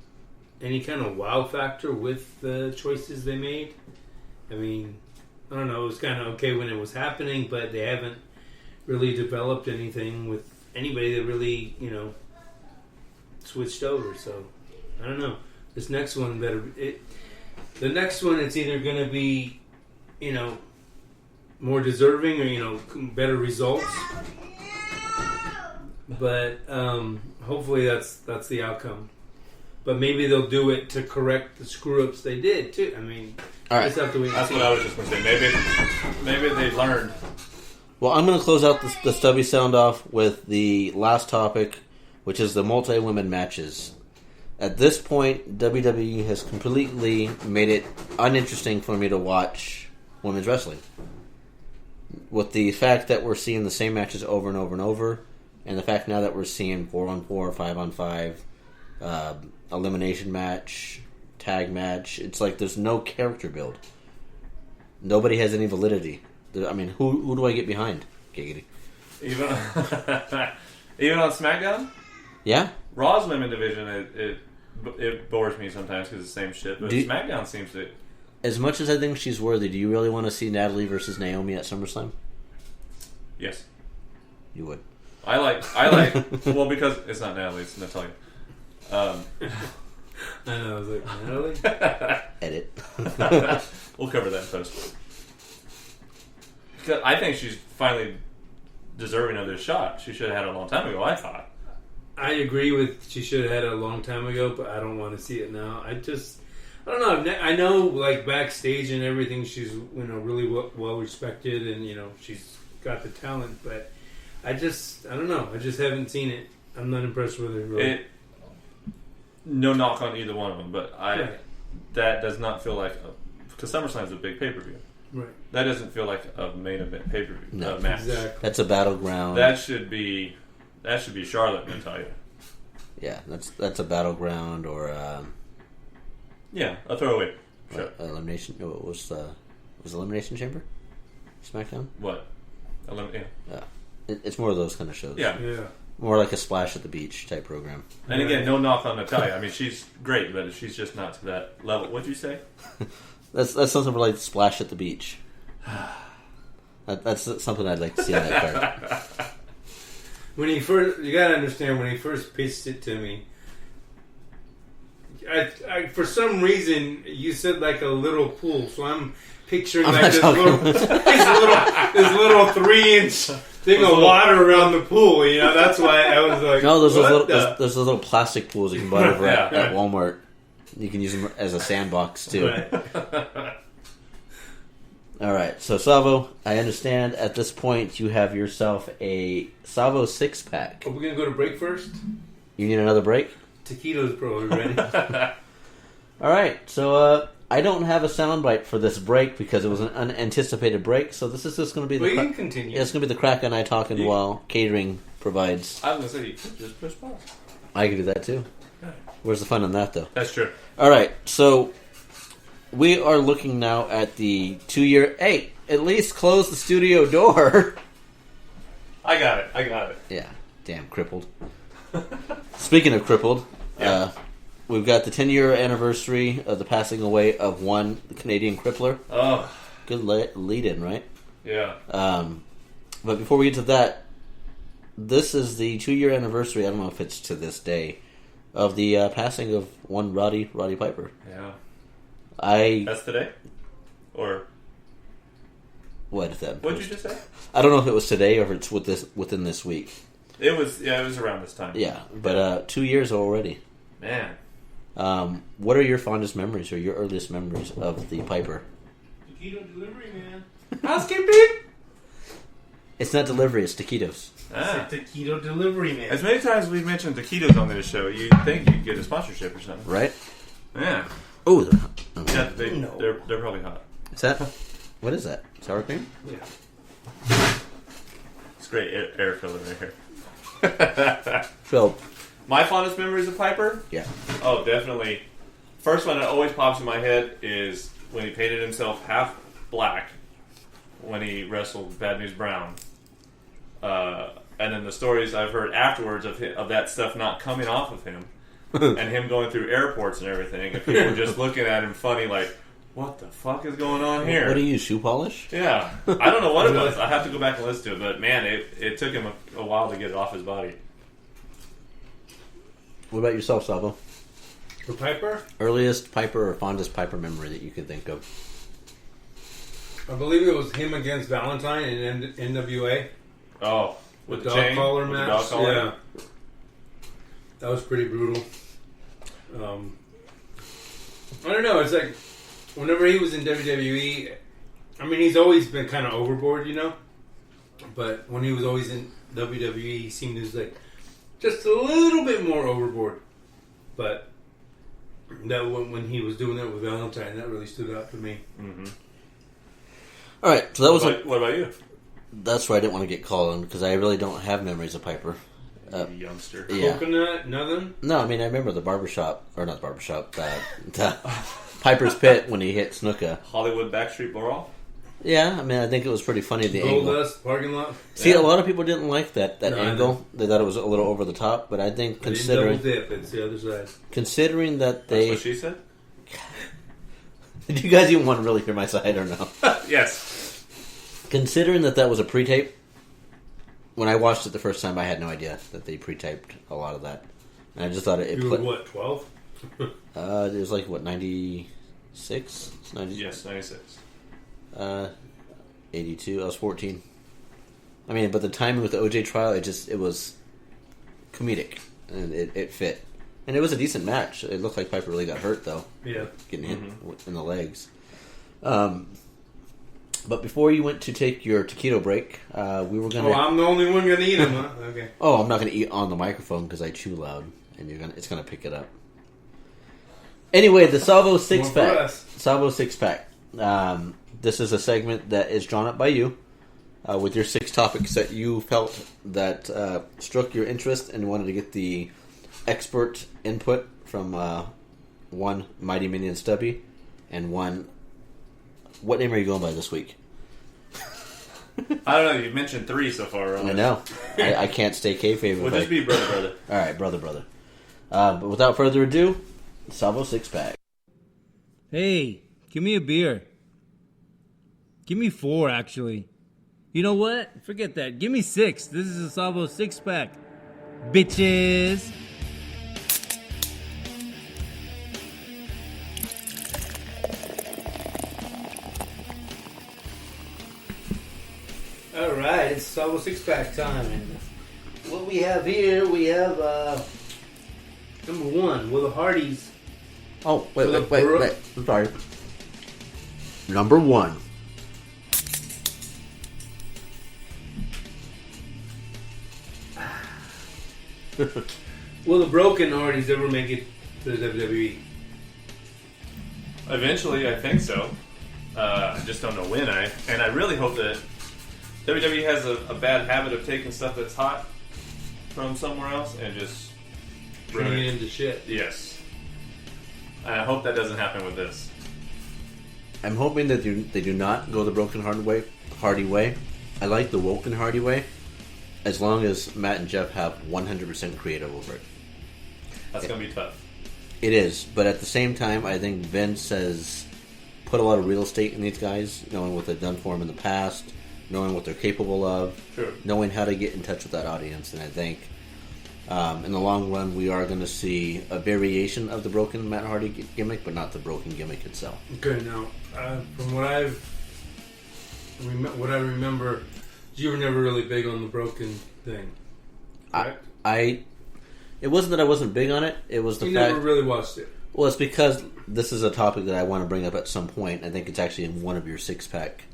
any kind of wow factor with the choices they made. I mean, I don't know, it was kind of okay when it was happening, but they haven't really developed anything with anybody that really, you know, switched over. So, I don't know. This next one the next one, it's either going to be, you know, more deserving or, you know, better results. But hopefully that's the outcome. But maybe they'll do it to correct the screw-ups they did, too. I mean, all right. that's what I was just going to say. Maybe they learned. Well, I'm going to close out the Stubby sound off with the last topic, which is the multi-women matches. At this point, WWE has completely made it uninteresting for me to watch women's wrestling. With the fact that we're seeing the same matches over and over and over, and the fact now that we're seeing 4-on-4, 5-on-5, elimination match, tag match, it's like there's no character build. Nobody has any validity. I mean, who do I get behind? Giggity. Even on SmackDown? Yeah? Raw's women division, it bores me sometimes because it's the same shit. But SmackDown seems to... As much as I think she's worthy, do you really want to see Natalie versus Naomi at SummerSlam? Yes. You would. I like... well, because it's not Natalie, it's Natalia. I know, I was like, Natalie? Edit. We'll cover that in post. I think she's finally deserving of this shot. She should have had it a long time ago, I thought. I agree with she should have had it a long time ago, but I don't want to see it now. I don't know. I know, like, backstage and everything, she's, really well respected, and, she's got the talent, but I don't know. I just haven't seen it. I'm not impressed with her, really. No knock on either one of them, but Right. That does not feel like... Because SummerSlam's a big pay-per-view. Right. That doesn't feel like a main event pay-per-view match. Exactly. That's a battleground. That should be Charlotte, Natalia. Yeah, that's a battleground or a throwaway show. elimination. No, it was Elimination Chamber, SmackDown. What? It's more of those kind of shows. Yeah. More like a Splash at the Beach type program. And again, no knock on Natalia. I mean, she's great, but she's just not to that level. What'd you say? That's something like Splash at the Beach. That's something I'd like to see on that card. You gotta understand, when he first pitched it to me, I for some reason you said like a little pool, so I'm picturing like this little 3-inch thing of water around the pool. That's why I was like, no, there's those little plastic pools you can buy over at Walmart. You can use them as a sandbox too. Right. All right, so Savvo, I understand at this point you have yourself a Savvo 6-pack. Are we gonna go to break first? You need another break? Taquitos, bro. Are we ready? All right, so I don't have a soundbite for this break because it was an unanticipated break. So this is just going to be you can continue. It's going to be the Crackah and I talking while catering provides. I was going to say, you could just push pause. I could do that too. Where's the fun in that, though? That's true. All right, so we are looking now at the 2-year... Hey, at least close the studio door. I got it. Yeah, damn, crippled. Speaking of crippled, we've got the 10-year anniversary of the passing away of one Canadian crippler. Oh. Good lead-in, right? Yeah. But before we get to that, this is the 2-year anniversary, I don't know if it's to this day, of the passing of one Roddy Piper. Yeah. That's today? Or... What is that? What did you just say? I don't know if it was today or if it's within this week. It was around this time. Yeah, but 2 years already. Man. What are your fondest memories or your earliest memories of the Piper? Taquito delivery, man. Housekeeping? It's not delivery, it's taquitos. It's a taquito delivery, man. As many times as we've mentioned taquitos on this show, you'd think you'd get a sponsorship or something. Right? Yeah. Oh, Yeah, they're probably hot. Is that... What is that? Sour cream? Yeah. It's great air filler right here. Phil. My fondest memories of Piper? Yeah. Oh, definitely. First one that always pops in my head is when he painted himself half black when he wrestled Bad News Brown. And then the stories I've heard afterwards of that stuff not coming off of him and him going through airports and everything, and people just looking at him funny like, what the fuck is going on here? What do you use, shoe polish? Yeah. I don't know what it was. I have to go back and listen to it, but man, it took him a while to get it off his body. What about yourself, Savvo? For Piper? Earliest Piper or fondest Piper memory that you can think of? I believe it was him against Valentine in NWA. Oh, with the dog chain? collar With the match. dog collar? Yeah. That was pretty brutal. I don't know. It's like whenever he was in WWE, I mean, he's always been kind of overboard, you know. But when he was always in WWE, he seemed to like just a little bit more overboard. But that when he was doing that with Valentine, that really stood out to me. Mm-hmm. All right, so that was what about you? That's where I didn't want to get called on because I really don't have memories of Piper. You youngster. Yeah. Coconut, nothing. No, I mean I remember the barbershop, or not the barbershop, the Piper's Pit when he hit Snuka. Hollywood Backstreet Brawl? Yeah, I mean, I think it was pretty funny, the angle. Goldust, parking lot. See, a lot of people didn't like that angle. They thought it was a little over the top, but I think considering... Double dip, it's the other side. Considering that they... That's what she said? Did you guys even want to really hear my side or no? Yes. Considering that was a pre-tape, when I watched it the first time, I had no idea that they pre-taped a lot of that. And I just thought it... You were, what, 12? It was like, what, 96? Yes, 96. 82. I was 14. I mean, but the timing with the OJ trial, it was comedic, and it fit. And it was a decent match. It looked like Piper really got hurt, though. Yeah. Getting hit in the legs. But before you went to take your taquito break, we were going to... Oh, I'm the only one going to eat them, huh? Okay. Oh, I'm not going to eat on the microphone because I chew loud, and it's going to pick it up. Anyway, the Savvo 6-pack. Savvo 6-pack. This is a segment that is drawn up by you with your 6 topics that you felt that struck your interest and wanted to get the expert input from one Mighty Minion Stubby and one... What name are you going by this week? I don't know. You've mentioned 3 so far. Right? I know. I can't stay kayfabe. We'll just be brother. All right, brother. But without further ado, Savvo 6-pack. Hey, give me a beer. Give me 4, actually. You know what? Forget that. Give me 6. This is a Savvo 6-pack. Bitches! Alright, it's Savvo 6-pack time. And What we have here, we have... number 1, Will the Hardys. Oh, wait. I'm sorry. Number 1. Will the Broken Hardys ever make it to the WWE? Eventually, I think so. I just don't know when. I really hope that WWE has a bad habit of taking stuff that's hot from somewhere else and just Turning it into shit. Yes. I hope that doesn't happen with this. I'm hoping that they do not go the Broken Hardy way. I like the Woken Hardy way, as long as Matt and Jeff have 100% creative over it. That's going to be tough. It is, but at the same time, I think Vince has put a lot of real estate in these guys, knowing what they've done for them in the past, knowing what they're capable of, Sure. knowing how to get in touch with that audience, and I think in the long run, we are going to see a variation of the Broken Matt Hardy gimmick, but not the Broken gimmick itself. Okay, now, from what I remember, you were never really big on the Broken thing, correct? It wasn't that I wasn't big on it. It was the you fact... never really watched it. Well, it's because this is a topic that I want to bring up at some point. I think it's actually in one of your 6-pack.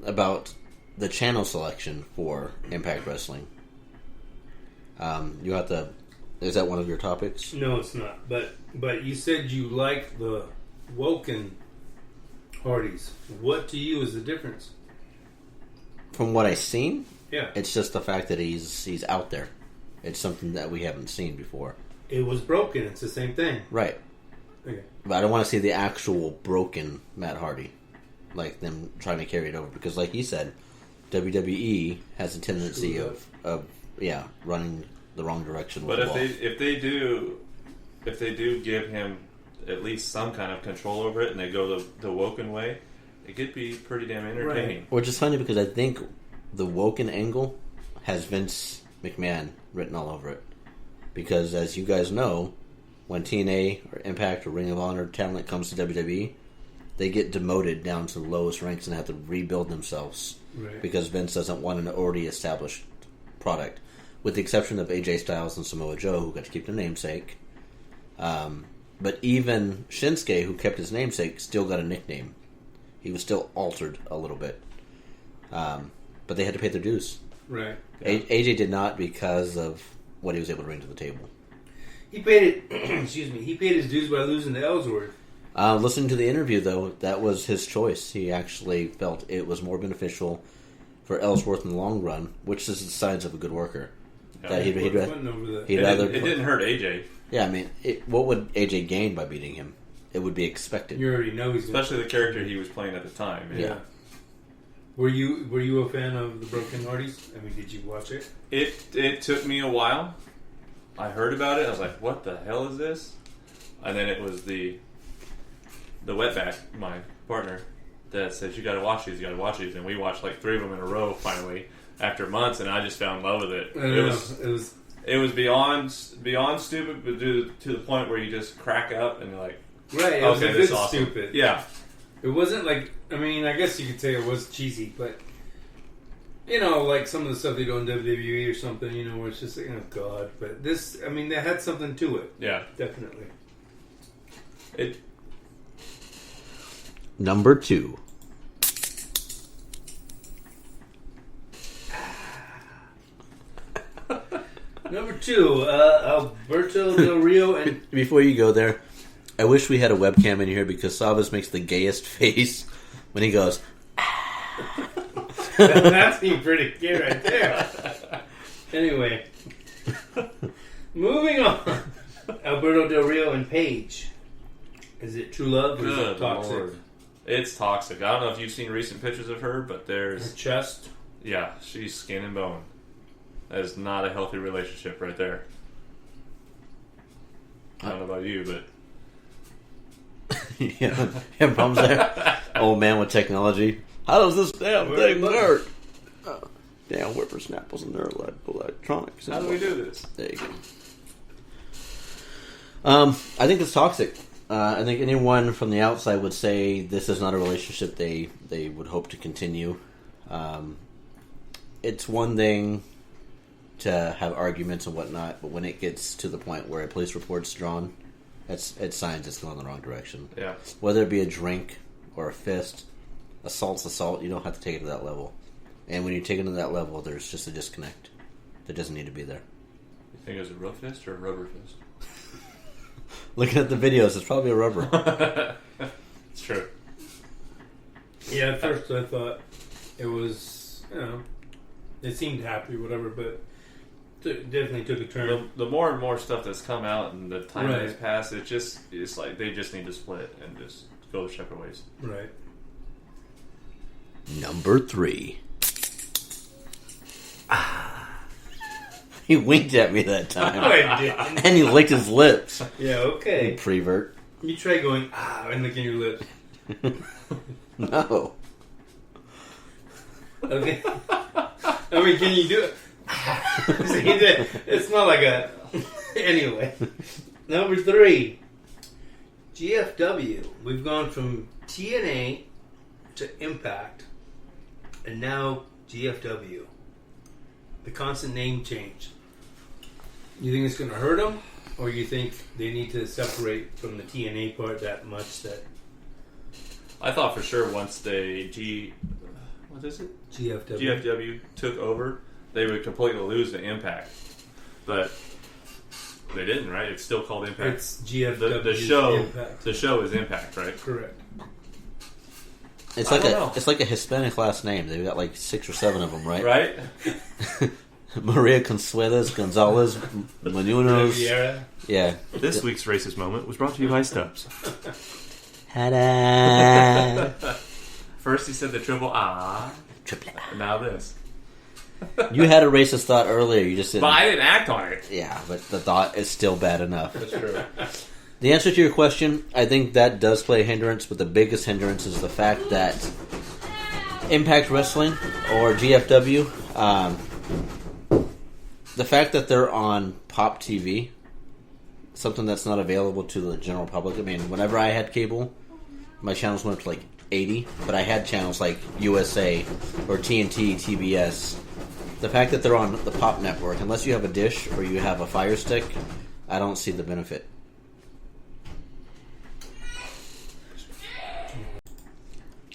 About the channel selection for Impact Wrestling. You have to... Is that one of your topics? No, it's not. But you said you like the Woken Hardys. What to you is the difference? From what I've seen, Yeah. it's just the fact that he's out there. It's something that we haven't seen before. It was broken. It's the same thing. Right. Okay. But I don't want to see the actual broken Matt Hardy. Like them trying to carry it over. Because like he said, WWE has a tendency of running the wrong direction with But the ball. if they do give him at least some kind of control over it and they go the Woken way, it could be pretty damn entertaining. Right. Which is funny because I think the Woken angle has Vince McMahon written all over it. Because as you guys know, when TNA or Impact or Ring of Honor talent comes to WWE, they get demoted down to the lowest ranks and have to rebuild themselves. Right. Because Vince doesn't want an already established product. With the exception of AJ Styles and Samoa Joe, who got to keep their namesake. But even Shinsuke, who kept his namesake, still got a nickname. He was still altered a little bit. But they had to pay their dues. Right. AJ did not because of what he was able to bring to the table. He paid it. Excuse me. He paid his dues by losing to Ellsworth. Listening to the interview, though, that was his choice. He actually felt it was more beneficial for Ellsworth in the long run, which is the signs of a good worker. Yeah. That he'd Wasn't over that. rather. It didn't hurt AJ. Yeah, I mean, what would AJ gain by beating him? it would be expected. You already know he's Especially the character he was playing at the time. Yeah. Were you a fan of the Broken Hearties? I mean, did you watch it? It took me a while. I heard about it. I was like, "What the hell is this?" And then it was the Wetback, my partner, that said, "You got to watch these. You got to watch these." And we watched like 3 of them in a row finally after months, and I just fell in love with it. It was beyond stupid, but to the point where you just crack up and you're like, right? It was a bit stupid. Yeah. It wasn't like, I mean, I guess you could say it was cheesy, but, you know, like some of the stuff they do on WWE or something, you know, where it's just like, oh, God. But this, I mean, they had something to it. Yeah. Definitely. Number 2. Number 2, Alberto Del Rio and... Before you go there, I wish we had a webcam in here because Savas makes the gayest face when he goes. That's pretty good right there. Anyway, moving on. Alberto Del Rio and Paige. Is it true love or is it toxic? Lord. It's toxic. I don't know if you've seen recent pictures of her, but there's... Her chest? Yeah, she's skin and bone. That is not a healthy relationship right there. I don't know about you, but... yeah, problems there. Old man with technology. How does this damn thing work? Damn whippersnappers and their electronics. How do we do this? There you go. I think it's toxic. I think anyone from the outside would say this is not a relationship they would hope to continue. It's one thing to have arguments and whatnot, but when it gets to the point where a police report's drawn, it's signs it's going in the wrong direction. Yeah. Whether it be a drink or a fist, assault's assault. You don't have to take it to that level. And when you take it to that level, there's just a disconnect that doesn't need to be there. You think it was a real fist or a rubber fist? Looking at the videos, it's probably a rubber. It's true. Yeah, at first I thought it was, you know, it seemed happy, whatever, but it definitely took a turn. The more and more stuff that's come out and the time Right. that's passed, it's like they just need to split and just go their separate ways. Right. Number 3. He winked at me that time. No, I didn't. And he licked his lips. Yeah, okay. You prevert. You try going, and licking your lips. No. Okay. I mean, can you do it? See, it's not like a... Anyway. Number 3. GFW. We've gone from TNA to Impact, and now GFW. The constant name change. You think it's going to hurt them, or you think they need to separate from the TNA part that much that... I thought for sure once they what is it? GFW took over, they would completely lose the Impact. But they didn't, right? It's still called Impact. It's GFW. The show is Impact, right? Correct. It's like a Hispanic last name. They've got like 6 or 7 of them, right? Right? Maria Consuelos, Gonzalez, Manunos. Yeah. This week's racist moment was brought to you by Stubbs. Ta-da! First he said the triple A, and now this. You had a racist thought earlier. You just didn't. But I didn't act on it. Yeah, but the thought is still bad enough. That's true. The answer to your question, I think that does play a hindrance, but the biggest hindrance is the fact that Impact Wrestling, or GFW, the fact that they're on Pop TV, something that's not available to the general public. I mean, whenever I had cable, my channels went up to like 80, but I had channels like USA or TNT, TBS. The fact that they're on the Pop Network, unless you have a dish or you have a Fire Stick, I don't see the benefit.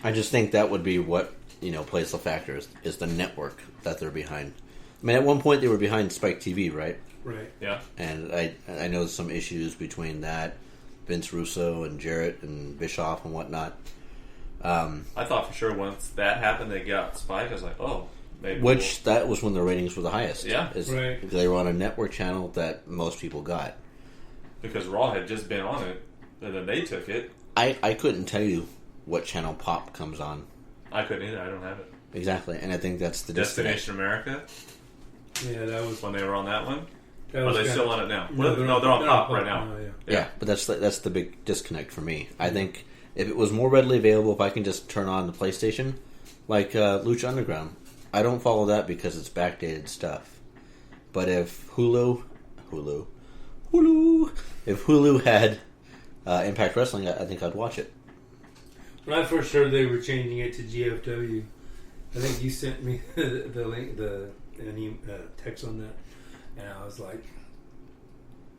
I just think that would be what, plays the factor is the network that they're behind. I mean, at one point they were behind Spike TV, right? Right. Yeah. And I know some issues between that, Vince Russo and Jarrett and Bischoff and whatnot. I thought for sure once that happened, they got Spike. I was like, oh, maybe. That was when the ratings were the highest. Yeah. Right. They were on a network channel that most people got. Because Raw had just been on it And then they took it. I couldn't tell you what channel Pop comes on. I couldn't either. I don't have it. Exactly, and I think that's the Destination America. Yeah, that was when they were on that one. That Are they still on it now? No, they're on Pop right now. Yeah, but that's the big disconnect for me. I think if it was more readily available, if I can just turn on the PlayStation, like Lucha Underground, I don't follow that because it's backdated stuff. But if Hulu, if Hulu had Impact Wrestling, I think I'd watch it. When I first heard they were changing it to GFW, I think you sent me the link, text on that, and I was like,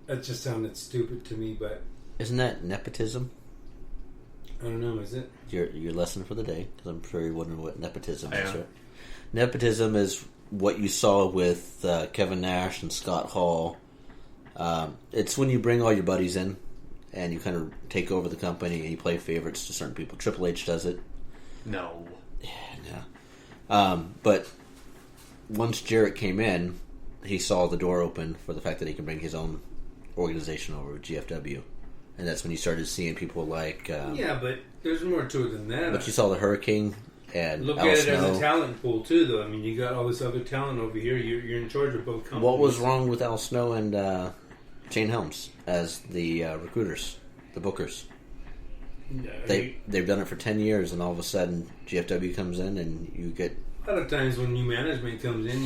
that just sounded stupid to me. But isn't that nepotism? I don't know. Is it your lesson for the day? Because I'm sure you're wondering what nepotism is. Yeah. Right? Nepotism is what you saw with Kevin Nash and Scott Hall. It's when you bring all your buddies in and you kind of take over the company and you play favorites to certain people. Triple H does it. No. Yeah. But once Jarrett came in, he saw the door open for the fact that he can bring his own organization over with GFW. And that's when you started seeing people like... yeah, but there's more to it than that. But you saw the Hurricane and Look Al at it Snow. as a talent pool, too, though. I mean, you got all this other talent over here. You're in charge of both companies. What was wrong with Al Snow and Shane Helms as the recruiters, the bookers? They've done it for 10 years, and all of a sudden GFW comes in, and you get... A lot of times when new management comes in,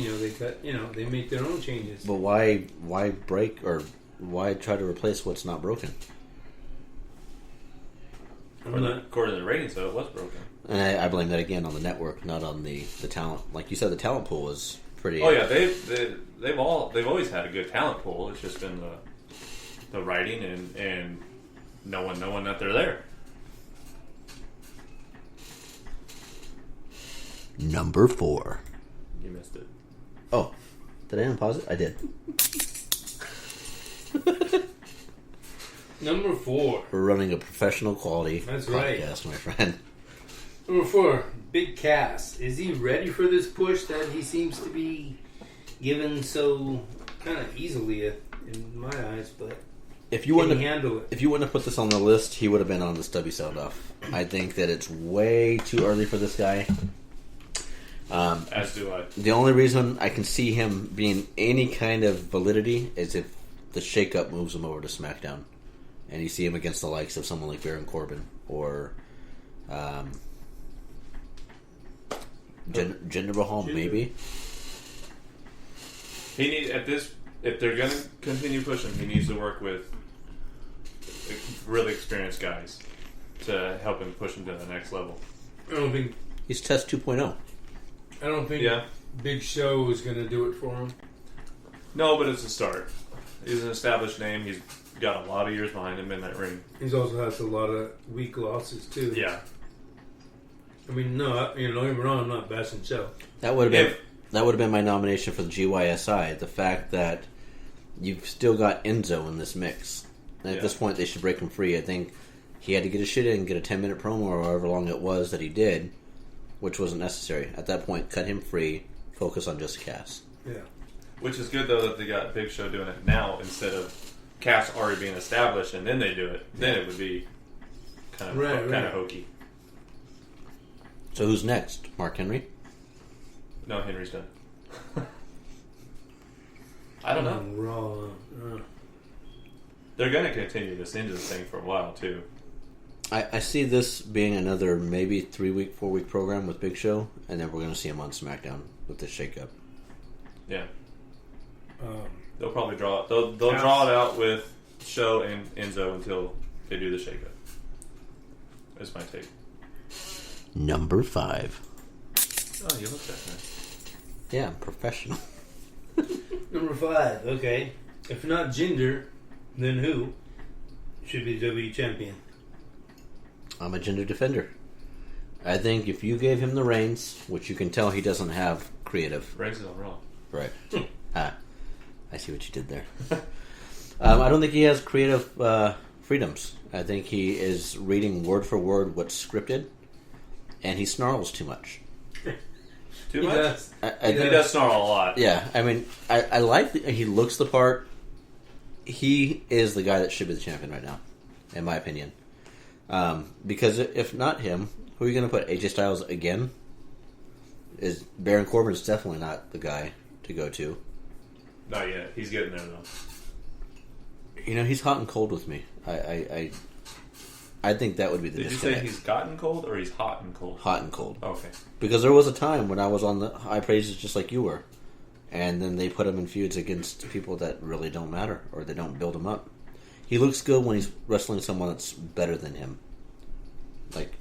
they make their own changes. But why break, or why try to replace what's not broken? According to the ratings, though, it was broken. And I blame that again on the network, not on the talent. Like you said, the talent pool was pretty... Oh, yeah, they've always had a good talent pool. It's just been the writing and knowing that they're there. Number 4. You missed it. Oh, did I unpause it? I did. Number 4. We're running a professional quality That's podcast, my friend. Number 4, Big Cass. Is he ready for this push that he seems to be given so kind of easily in my eyes? But if you wouldn't have put this on the list, he would have been on the Stubby Sound Off. I think that it's way too early for this guy. As do I. The only reason I can see him being any kind of validity is if the shakeup moves him over to SmackDown, and you see him against the likes of someone like Baron Corbin or Jinder Mahal, maybe. He needs if they're going to continue pushing, he needs to work with really experienced guys to help him push him to the next level. I don't think he's Test 2.0. I don't think Big Show is going to do it for him. No, but it's a start. He's an established name. He's got a lot of years behind him in that ring. He's also has a lot of weak losses too. Yeah. I mean, don't get me wrong. I'm not bashing Show. That would have been my nomination for the GYSI. The fact that you've still got Enzo in this mix, and at this point they should break him free. I think he had to get his shit in, get a 10-minute promo or however long it was that he did, which wasn't necessary. At that point, cut him free, focus on just Cass. Yeah. Which is good, though, that they got Big Show doing it now instead of Cass already being established and then they do it. Then it would be kind of hokey. So who's next? Mark Henry? No, Henry's done. I don't know. Raw. They're going to continue this into the thing for a while, too. I see this being another maybe 3-week, 4-week program with Big Show, and then we're going to see him on SmackDown with this shakeup. Yeah. They'll probably draw it. They'll draw it out with Show and Enzo until they do the shakeup. That's my take. Number 5. Oh, you look that nice. Yeah, professional. Number 5. Okay. If not Jinder, then who should be WWE champion? I'm a gender defender. I think if you gave him the reins, which you can tell he doesn't have creative. Reigns is on Raw. Right. I see what you did there. I don't think he has creative freedoms. I think he is reading word for word what's scripted, and he snarls too much. Too much? He does snarl a lot. Yeah, I mean, I like he looks the part. He is the guy that should be the champion right now. in my opinion. Because if not him, who are you going to put? AJ Styles again? Baron Corbin's definitely not the guy to go to. Not yet. He's getting there though. He's hot and cold with me. I think that would be the Did disconnect. you say he's gotten cold or he's hot and cold? Hot and cold. Okay. Because there was a time when I was on the high praises just like you were. And then they put him in feuds against people that really don't matter, or they don't build him up. He looks good when he's wrestling someone that's better than him. Like,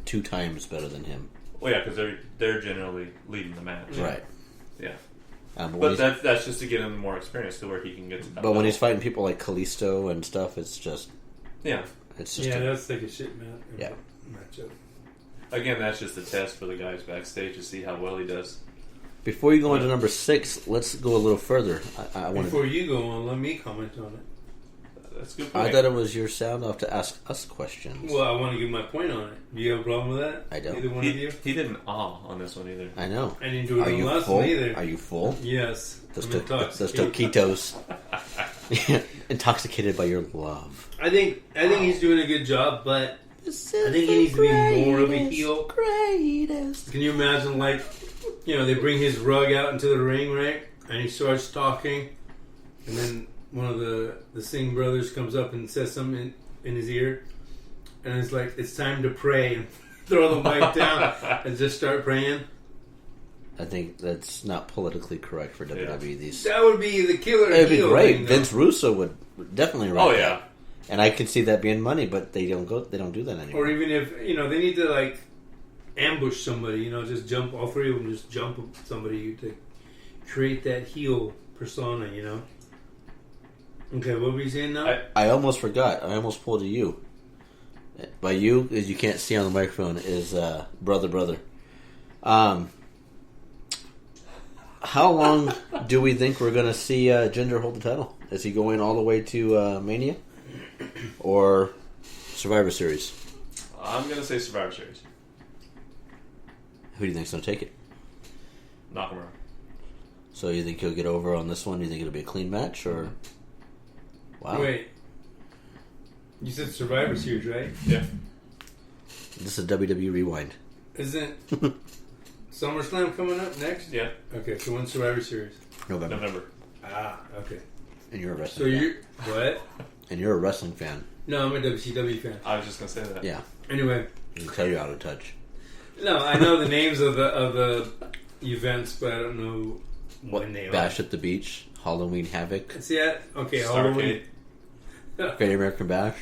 2 times better than him. Well, yeah, because they're generally leading the match. Right. Yeah. But that's just to get him more experience to where he can get to that But when level. he's fighting people like Kalisto and stuff, it's just... Yeah. It's just that's like a shit Yeah. matchup. Again, that's just a test for the guys backstage to see how well he does. Before you go into number 6, let's go a little further. Before you go on, let me comment on it. That's a good point. I thought it was your sound off to ask us questions. Well, I want to give my point on it. Do you have a problem with that? I don't. Either one of you? He didn't on this one either. I know. I didn't do it Are on the you last full? one either. Are you full? Yes. Those I'm intoxicated. taquitos. Intoxicated by your love. I think he's doing a good job, but I think he needs to be more of a heel. Greatest. Can you imagine, they bring his rug out into the ring, right? And he starts talking, and then one of the Singh brothers comes up and says something in his ear, and it's like, it's time to pray, and throw the mic down and just start praying. I think that's not politically correct for WWE. These That would be the killer. It'd be heel great. thing, Vince Russo would definitely write Oh, that. yeah. And I can see that being money, but they don't do that anymore. Or even if, they need to, ambush somebody, just jump, all three of them just jump somebody to create that heel persona, Okay, what were you saying now? I almost forgot. I almost pulled a you. By you, as you can't see on the microphone, is Brother. How long do we think we're going to see Jinder hold the title? Is he going all the way to Mania? Or Survivor Series? I'm going to say Survivor Series. Who do you think's going to take it? Nakamura. So you think he'll get over on this one? Do you think it'll be a clean match? Or wow. Wait. You said Survivor Series, right? Yeah. This is WWE Rewind. Isn't SummerSlam coming up next? Yeah. Okay, so when's Survivor Series? November. Ah, okay. And you're a So wrestling fan. you what? And you're a wrestling fan. No, I'm a WCW fan. I was just going to say that. Yeah. Anyway. I can tell you're out of touch. No, I know the names of the events, but I don't know when they Bash are. at the Beach, Halloween Havoc, See that? Okay, Halloween. Starrcade. Great American Bash.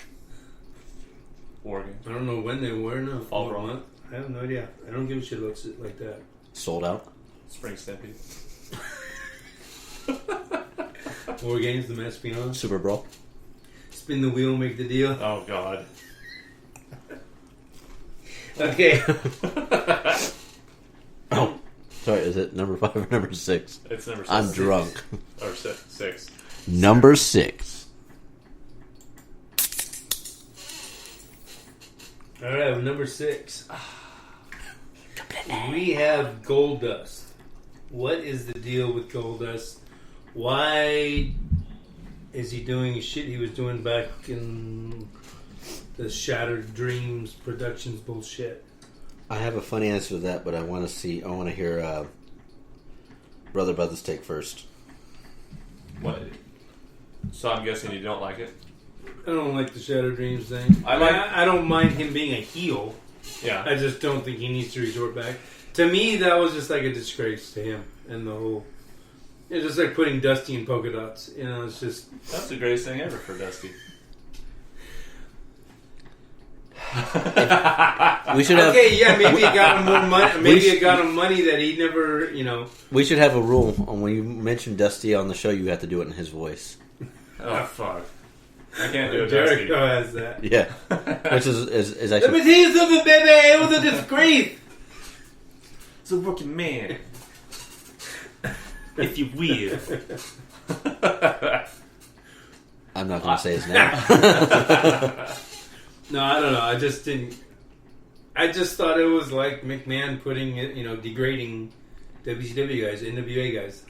Oregon. I don't know when they were. No, Fall what Brawl. month? I have no idea. I don't give a shit about shit like that. Sold Out. Spring Stampede. War Games, the Mass Beyond. Super Brawl. Spin the wheel, make the deal. Oh, God. Okay. Oh, sorry. Is it number 5 or number 6? It's number 6. I'm drunk. Or 6. Number 6. All right, number 6. We have Goldust. What is the deal with Goldust? Why is he doing shit he was doing back in the Shattered Dreams Productions bullshit? I have a funny answer to that, but I want to hear Brother's take first. What? So I'm guessing you don't like it? I don't like the Shattered Dreams thing. I don't mind him being a heel. Yeah. I just don't think he needs to resort back. To me, that was just like a disgrace to him and the whole. It's just like putting Dusty in polka dots. It's just. That's the greatest thing ever for Dusty. We should have. Okay, yeah, maybe it got him more money. Maybe it got him money that he never, We should have a rule on when you mention Dusty on the show, you have to do it in his voice. Oh, fuck. I can't do it, Jericho Dusty. has that. Yeah, which is Let actually. me tell you something, baby. It was a disgrace. It's a rookie man. If you will. I'm not going to say his name. No, I don't know. I just didn't. I just thought it was like McMahon putting it, degrading WCW guys, NWA guys.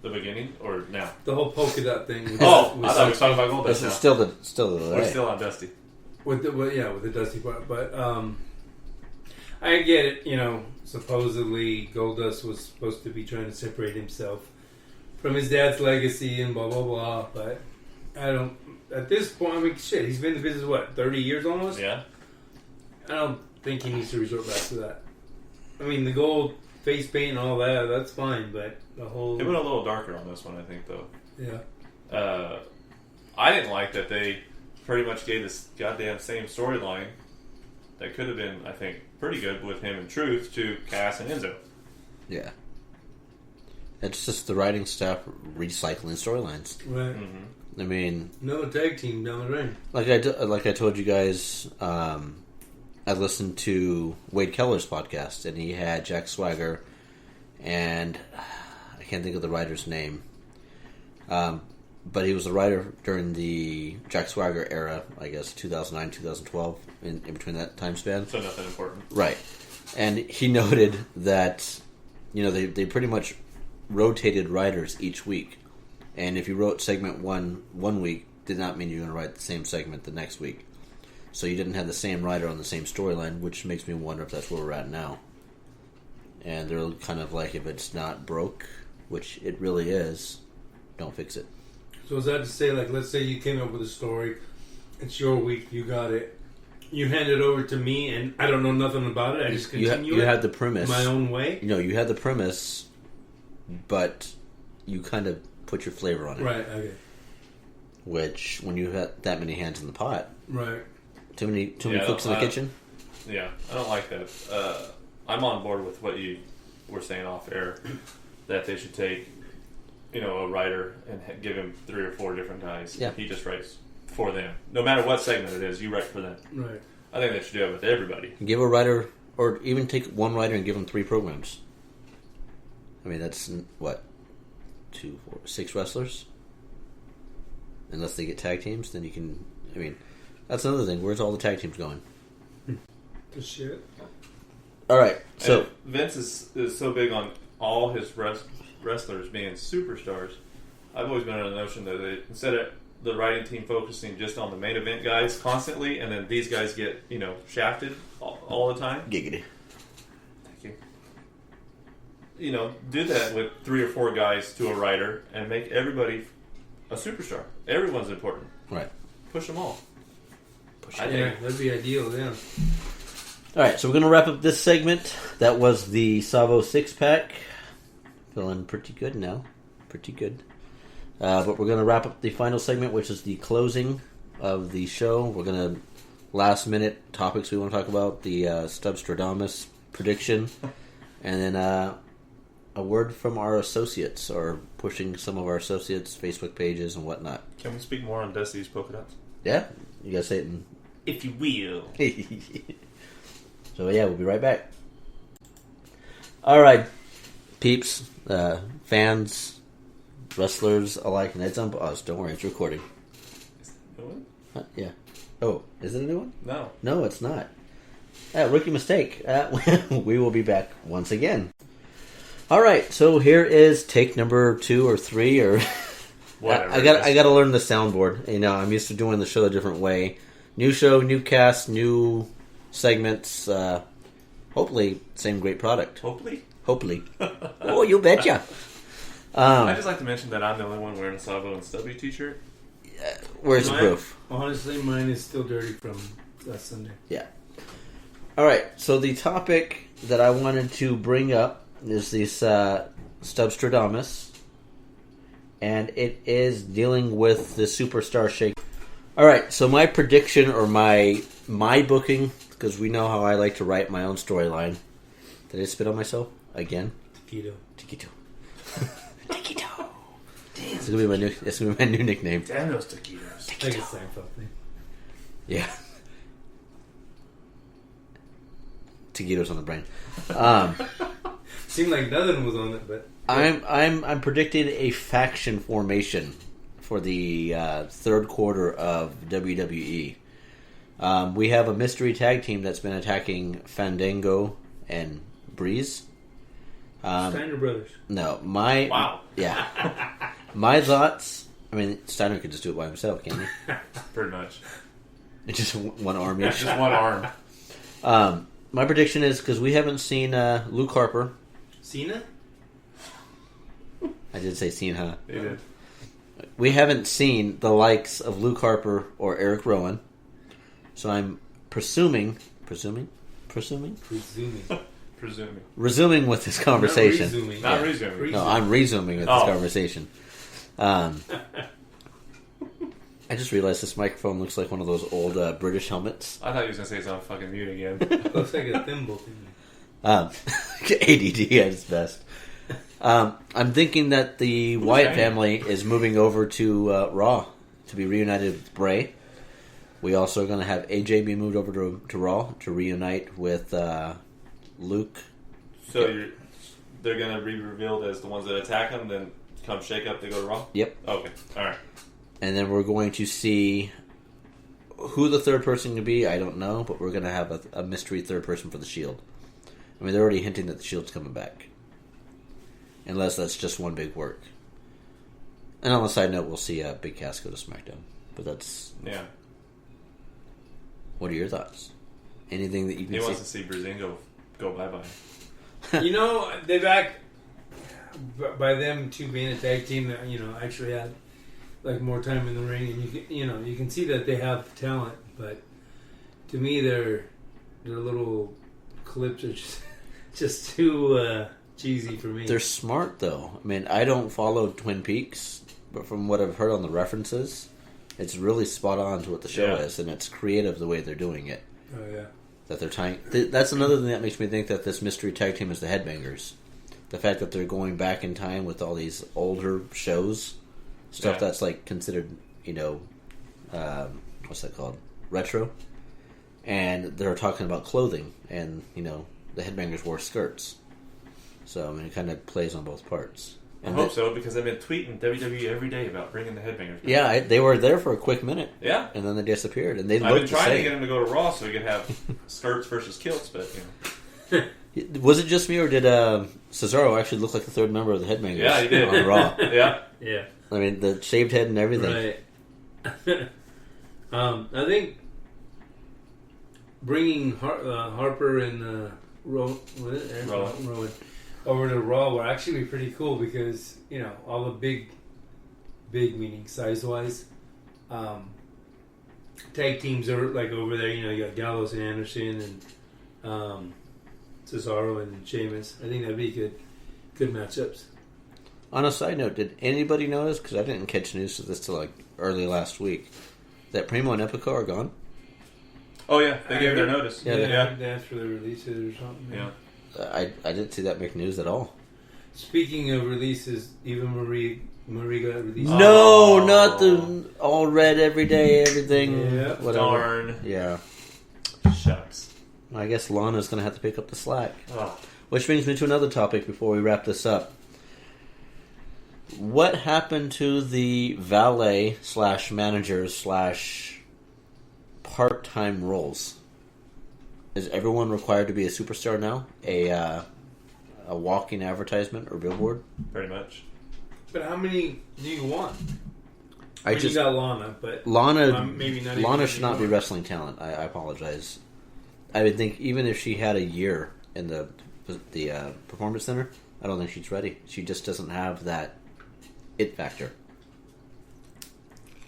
the beginning or now? The whole polka dot thing. I thought we were talking about Gold This Dust is now. still the We're still on Dusty. With the Dusty part. But I get it. You know, supposedly Goldust was supposed to be trying to separate himself from his dad's legacy and blah blah blah. But I don't. At this point, I mean, shit. He's been in the business 30 years almost. Yeah. I don't think he needs to resort back to that. I mean, the gold face paint and all that—that's fine. But the whole It went a little darker on this one, I think, though. yeah. I didn't like that they pretty much gave this goddamn same storyline that could have been, I think, pretty good with him and Truth to Cass and Enzo. Yeah. It's just the writing staff recycling storylines. Right. Mm-hmm. I mean, Another tag team down the line. like I told you guys, I listened to Wade Keller's podcast, and he had Jack Swagger, and I can't think of the writer's name, but he was the writer during the Jack Swagger era, I guess 2009, 2012, in between that time span. So nothing important. Right. And he noted that, they pretty much rotated writers each week. And if you wrote segment one week, did not mean you're going to write the same segment the next week. So you didn't have the same writer on the same storyline, which makes me wonder if that's where we're at now. And they're kind of like, if it's not broke, which it really is, don't fix it. So is that to say, like, let's say you came up with a story, it's your week, you got it, you hand it over to me, and I don't know nothing about it, I just continue you it had the premise. my own way? You had the premise, but you kind of put your flavor on it. Right, okay. Which, when you have that many hands in the pot, Right. too many cooks in the kitchen. Yeah, I don't like that. I'm on board with what you were saying off air, that they should take, a writer and give him 3 or 4 different guys. Yeah. He just writes for them. No matter what segment it is, you write for them. Right. I think they should do it with everybody. Give a writer, or even take one writer and give them 3 programs. I mean, that's, 2, 4, 6 wrestlers? Unless they get tag teams, then you can, that's another thing. Where's all the tag teams going? The shit. Alright, so... And Vince is so big on all his wrestlers being superstars. I've always been under the notion that instead of the writing team focusing just on the main event guys constantly, and then these guys get, shafted all the time. Giggity. Thank you. Do that with 3 or 4 guys to a writer and make everybody a superstar. Everyone's important. Right. Push them all. I Yeah, think. that'd be ideal, yeah. Alright, so we're going to wrap up this segment. That was the Savvo 6-pack. Feeling pretty good now. Pretty good. But we're going to wrap up the final segment, which is the closing of the show. We're going to last minute topics we want to talk about. The Stubstradamus prediction. And then a word from our associates, or pushing some of our associates' Facebook pages and whatnot. Can we speak more on Dusty's polka dots? Yeah? You guys say it in... If you will. So yeah, we'll be right back. Alright, peeps, fans, wrestlers alike, and it's on us. Don't worry, it's recording. Is that a new one? Yeah. Oh, is it a new one? No. No, it's not. Rookie mistake. We will be back once again. Alright, so here is take number 2 or 3, or... Whatever. I got to learn the soundboard. I'm used to doing the show a different way. New show, new cast, new segments. Hopefully, same great product. Hopefully. Oh, you betcha. I'd just like to mention that I'm the only one wearing a Savvo and Stubby t-shirt. Where's the proof? Honestly, mine is still dirty from last Sunday. Yeah. Alright, so the topic that I wanted to bring up is this Stubstradamus. And it is dealing with the Superstar Shake. Alright, so my prediction, or my booking, because we know how I like to write my own storyline. Did I spit on myself? Again? Taquito. Taquito. Damn. It's gonna be my new nickname. Damn those taquitos. I guess Seinfeld thing. Yeah. Taquitos on the brain. Seemed like nothing was on it, but I'm predicting a faction formation for the third quarter of WWE. We have a mystery tag team that's been attacking Fandango and Breeze. Steiner Brothers. No, Wow. Yeah. My thoughts. I mean, Steiner could just do it by himself, can't he? Pretty much. It's just one arm each. Just one arm. My prediction is because we haven't seen Luke Harper. Cena? I did say seen, huh? He did. We haven't seen the likes of Luke Harper or Eric Rowan. So I'm resuming Presuming. with this conversation. Not resuming. No, I'm resuming with this conversation. I just realized this microphone looks like one of those old British helmets. I thought you was going to say it's on fucking mute again. Looks like a thimble. ADD at its best. I'm thinking that the Wyatt family is moving over to Raw to be reunited with Bray. We also are going to have AJ be moved over to Raw to reunite with Luke. So they're going to be revealed as the ones that attack him, then come shake up to go to Raw? Yep. Okay. All right. And then we're going to see who the third person can be. I don't know, but we're going to have a mystery third person for the Shield. I mean, they're already hinting that the Shield's coming back. Unless that's just one big work. And on the side note, we'll see Big Cass go to SmackDown. But that's... Yeah. What are your thoughts? Anything that you can see? He wants to see Breezango go bye-bye. You know, they've by them two being a tag team that, actually had like more time in the ring, and you can see that they have talent, but to me their little clips are just too cheesy for me. They're smart though. I mean, I don't follow Twin Peaks, but from what I've heard on the references, it's really spot on to what the show is, and it's creative the way they're doing it. Oh yeah. That they're tying. That's another thing that makes me think that this mystery tag team is the Headbangers. The fact that they're going back in time with all these older shows, stuff that's like considered, what's that called? Retro. And they're talking about clothing, and the Headbangers wore skirts. So I mean, it kind of plays on both parts. I hope so, because I've been tweeting WWE every day about bringing the Headbangers back. Yeah, they were there for a quick minute. Yeah. And then they disappeared. And they I've been trying to get them to go to Raw so we could have skirts versus kilts, but, Was it just me, or did Cesaro actually look like the third member of the Headbangers? Yeah, he did. On Raw. Yeah. Yeah. I mean, the shaved head and everything. Right. I think bringing Harper and Rowan over to Raw will actually be pretty cool because, all the big meaning size-wise, tag teams are like over there. You got Gallows and Anderson and Cesaro and Sheamus. I think that'd be good matchups. On a side note, did anybody notice, because I didn't catch news of this till like early last week, that Primo and Epico are gone? Oh, yeah. They gave their notice. Yeah. They asked for their releases or something. Yeah. I didn't see that make news at all. Speaking of releases, even Marie got released. No, not the all red every day, everything. Yeah. Whatever. Darn. Yeah. Shucks. I guess Lana's going to have to pick up the slack. Oh. Which brings me to another topic before we wrap this up. What happened to the valet / managers / part-time roles? Is everyone required to be a superstar now? A walking advertisement or billboard? Pretty much. But how many do you want? You got Lana, but maybe not. Lana should not be wrestling talent. I apologize. I would think even if she had a year in the performance center, I don't think she's ready. She just doesn't have that it factor.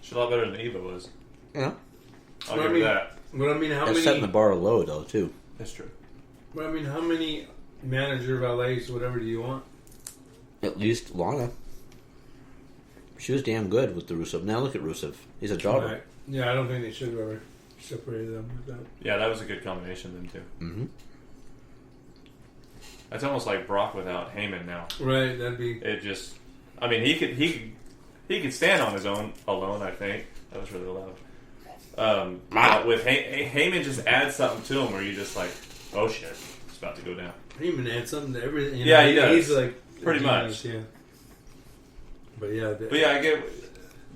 She's a lot better than Eva was. Yeah. I'll give her that. But I mean, how That's many? setting the bar low though too. That's true. But I mean, how many manager, valets, whatever do you want? At least Lana. She was damn good with the Rusev. Now look at Rusev. He's a jobber. Right. Yeah, I don't think they should have ever separated them like that. Yeah, that was a good combination, them two. Mm-hmm. That's almost like Brock without Heyman now. Right, that'd be. It just, I mean, he could stand on his own alone. I think that was really loud. But with Heyman, just adds something to him where you just like, oh shit, it's about to go down. Heyman adds something to everything. Yeah, he does. He's like pretty genius, much. Yeah. But yeah, I get.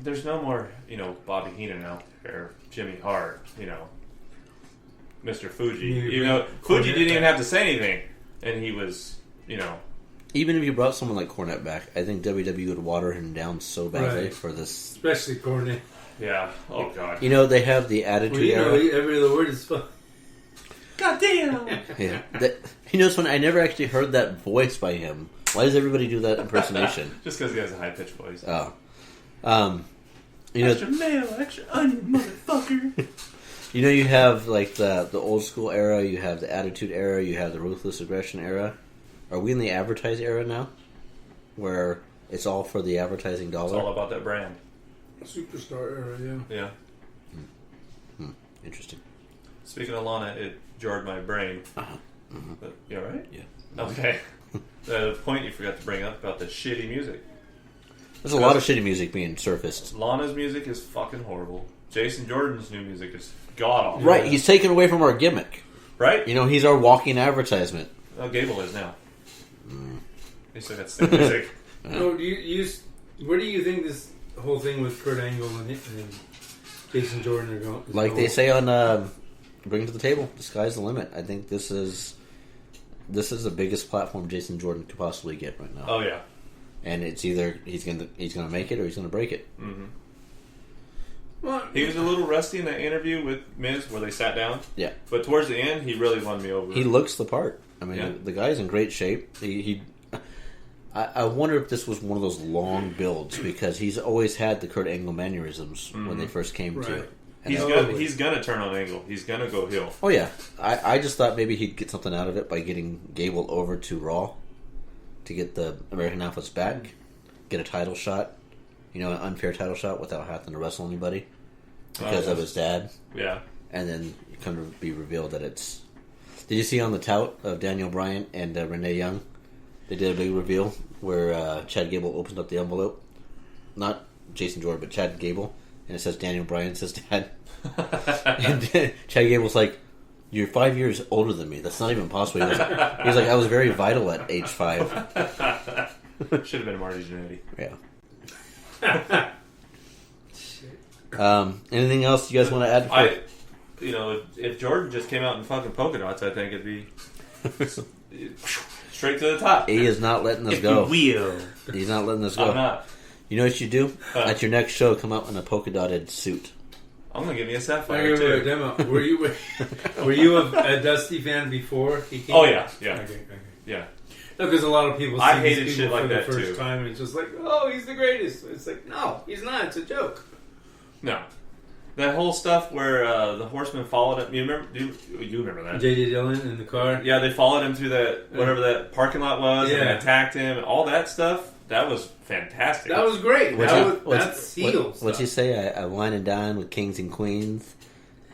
There's no more, Bobby Heenan out there, Jimmy Hart, Mr. Fuji. Fuji didn't even have to say anything, and he was, Even if you brought someone like Cornette back, I think WWE would water him down so badly Right. for this. Especially Cornette. Yeah. Oh god. You know, they have the Attitude Era. Every other word is fun. God damn. Yeah. You know, when I never actually heard that voice by him. Why does everybody do that impersonation? Just because he has a high pitched voice. Oh. You know, Extra mayo, extra onion, motherfucker. you know, you have like the old school era, you have the Attitude Era, you have the Ruthless Aggression Era. Are we in the advertise era now? Where it's all for the advertising dollar? It's all about that brand. Superstar era, yeah. Yeah. Interesting. Speaking of Lana, it jarred my brain. Uh-huh. Mm-hmm. But, you alright? Yeah. Okay. The point you forgot to bring up about the shitty music. There's a lot of shitty music being surfaced. Lana's music is fucking horrible. Jason Jordan's new music is god-awful. Right, he's taken away from our gimmick. Right? You know, he's our walking advertisement. Gable is now. He still got the same music. No, where do you think this whole thing with Kurt Angle and Jason Jordan are going? Like they say on Bring It to the Table, the sky's the limit. I think this is the biggest platform Jason Jordan could possibly get right now. Oh yeah. And it's either he's gonna make it or he's gonna break it. Mm-hmm. Well, He was a little rusty in that interview with Miz where they sat down. Yeah. But towards the end, he really won me over. He looks the part. I mean, Yeah. the guy's in great shape. I wonder if this was one of those long builds because he's always had the Kurt Angle mannerisms when they first came to Right. it. And He's gonna turn on Angle. He's gonna go heel. Oh yeah, I just thought maybe he'd get something out of it by getting Gable over to Raw to get the American Alphas back, get a title shot, an unfair title shot without having to wrestle anybody because of his dad, Yeah. and then it kind of be revealed that it's. Did you see on the tout of Daniel Bryan and Renee Young? They did a big reveal where Chad Gable opens up the envelope, not Jason Jordan, but Chad Gable, and it says Daniel Bryan's his dad. And Chad Gable's like, "You're 5 years older than me. That's not even possible." He was like, "I was very vital at age 5." Should have been Marty Jannetty. Yeah. Anything else you guys want to add? If Jordan just came out in fucking polka dots, I think it'd be straight to the top. He is not letting us go. Will. He's not letting us go. I'm not. You know what you do? At your next show, come out in a polka dotted suit. I'm gonna give me a I sapphire remember a too. demo. Were you a Dusty fan before he came? Oh yeah, yeah, Okay. yeah. No, because a lot of people see I these hated people shit like for the that, first too. time, and it's just like, oh, he's the greatest. It's like, no, he's not. It's a joke. No, that whole stuff where the horsemen followed him. You remember? You remember that? J.J. Dillon in the car. Yeah, they followed him through that whatever that parking lot was, and Yeah. attacked him, and all that stuff. That was fantastic. That was great. That's heel What's he stuff. say? I wine and dine with kings and queens,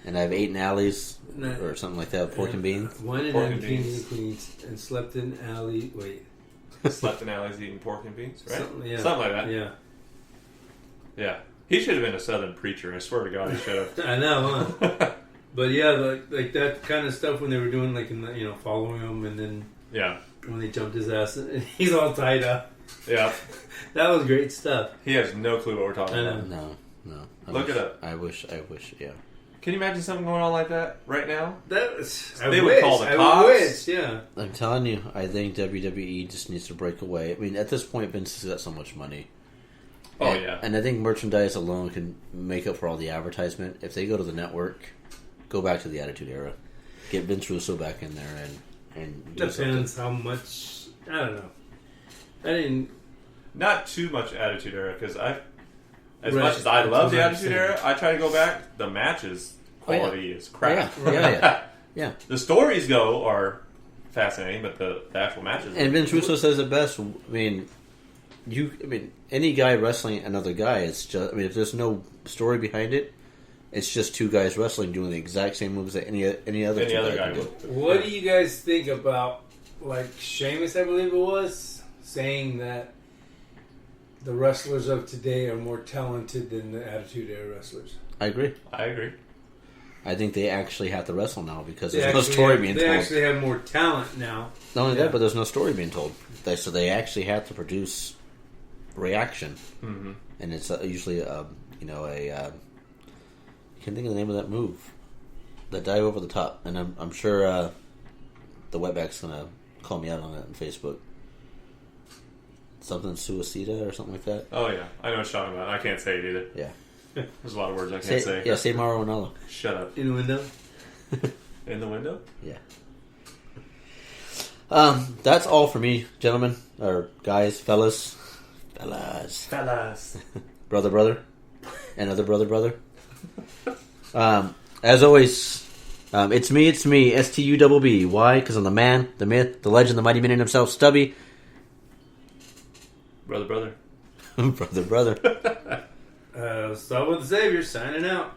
and I have 8 alleys No. or something like that. Pork and beans. One and Pork nine and kings beans. and queens, and slept in alley. Wait, slept in alleys eating pork and beans, right? something like that. Yeah, Yeah. He should have been a Southern preacher. I swear to God, he should have. I know, huh? But yeah, like that kind of stuff when they were doing following him, and then Yeah, when they jumped his ass, and he's all tied up. yeah. That was great stuff. He has no clue what we're talking I know. about. No. Look it up. I wish. Yeah. Can you imagine something going on like that right now? That was, They would call the cops. I wish, yeah. I'm telling you, I think WWE just needs to break away. I mean, at this point, Vince has got so much money. Oh And- yeah. And I think merchandise alone can make up for all the advertisement. If they go to the network, go back to the Attitude Era, get Vince Russo back in there, and do Depends something. how much. I don't know. I didn't. Not too much Attitude Era because as Right. much as I love the That's Attitude what I'm Era, I try to go back. The matches quality is crap. Yeah. The stories are fascinating, but the actual matches. And Vince Russo says it best. I mean, any guy wrestling another guy, it's just. I mean, if there's no story behind it, it's just 2 guys wrestling doing the exact same moves that any other Any 2 other guys guy can do. would. What do you guys think about, like, Sheamus, I believe it was, saying that the wrestlers of today are more talented than the Attitude Era wrestlers? I agree. I think they actually have to wrestle now because there's no story being They told. actually have more talent now. Not only Yeah. that, but there's no story being told. So they actually have to produce reaction, and it's usually I can't think of the name of that move, the dive over the top, and I'm sure the Wetback's gonna call me out on that on Facebook. something suicida or something like that. Oh yeah, I know what you're talking about. I can't say it either. Yeah. There's a lot of words I can't say. Yeah, say Mauro Ranallo. Shut up. In the window? In the window? Yeah. That's all for me, gentlemen. Or guys, fellas. Brother. And other brother. As always, it's me, STUBB. Why? Because I'm the man, the myth, the legend, the mighty man himself, Stubby. Brother. brother. Savvo the Savior, signing out.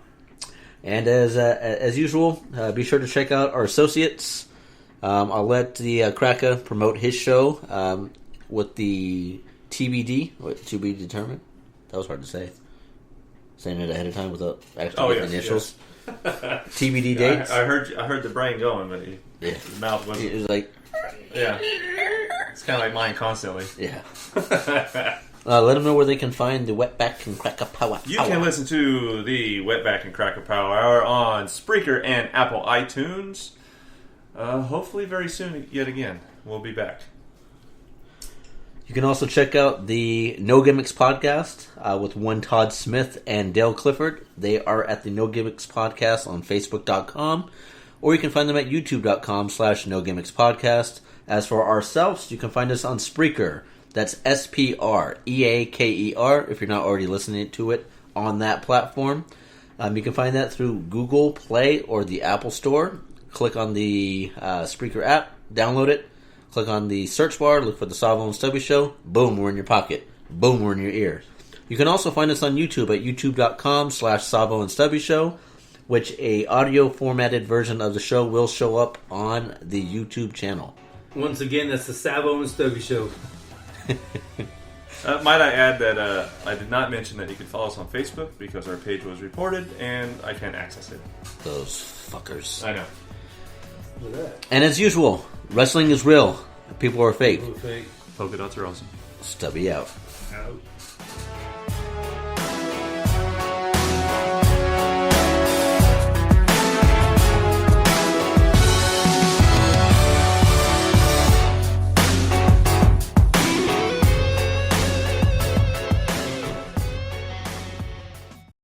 And as usual, be sure to check out our associates. I'll let the Crackah promote his show with the TBD, to be determined. That was hard to say. Saying it ahead of time without actually getting initials. Yes. TBD dates. I heard the brain going, but the mouth wasn't. It was like, yeah. It's kind of like mine constantly. Yeah. Let them know where they can find the Wetback and Crackah Powah. You can listen to the Wetback and Crackah Powah Hour on Spreaker and Apple iTunes. Hopefully very soon yet again. We'll be back. You can also check out the No Gimmicks podcast with one Todd Smith and Dale Clifford. They are at the No Gimmicks podcast on Facebook.com, or you can find them at YouTube.com/No Gimmicks podcast. As for ourselves, you can find us on Spreaker. That's SPREAKER if you're not already listening to it on that platform. You can find that through Google Play or the Apple Store. Click on the Spreaker app, download it, click on the search bar, look for the Savvo and Stubby Show. Boom, we're in your pocket. Boom, we're in your ear. You can also find us on YouTube at youtube.com/Savvo and Stubby Show, which a audio formatted version of the show will show up on the YouTube channel. Once again, that's the Savvo and Stubby Show. Might I add that I did not mention that you can follow us on Facebook because our page was reported and I can't access it. Those fuckers. I know. Look at that. And as usual, wrestling is real. People are fake. Fake. Polka dots are awesome. Stubby out. Out.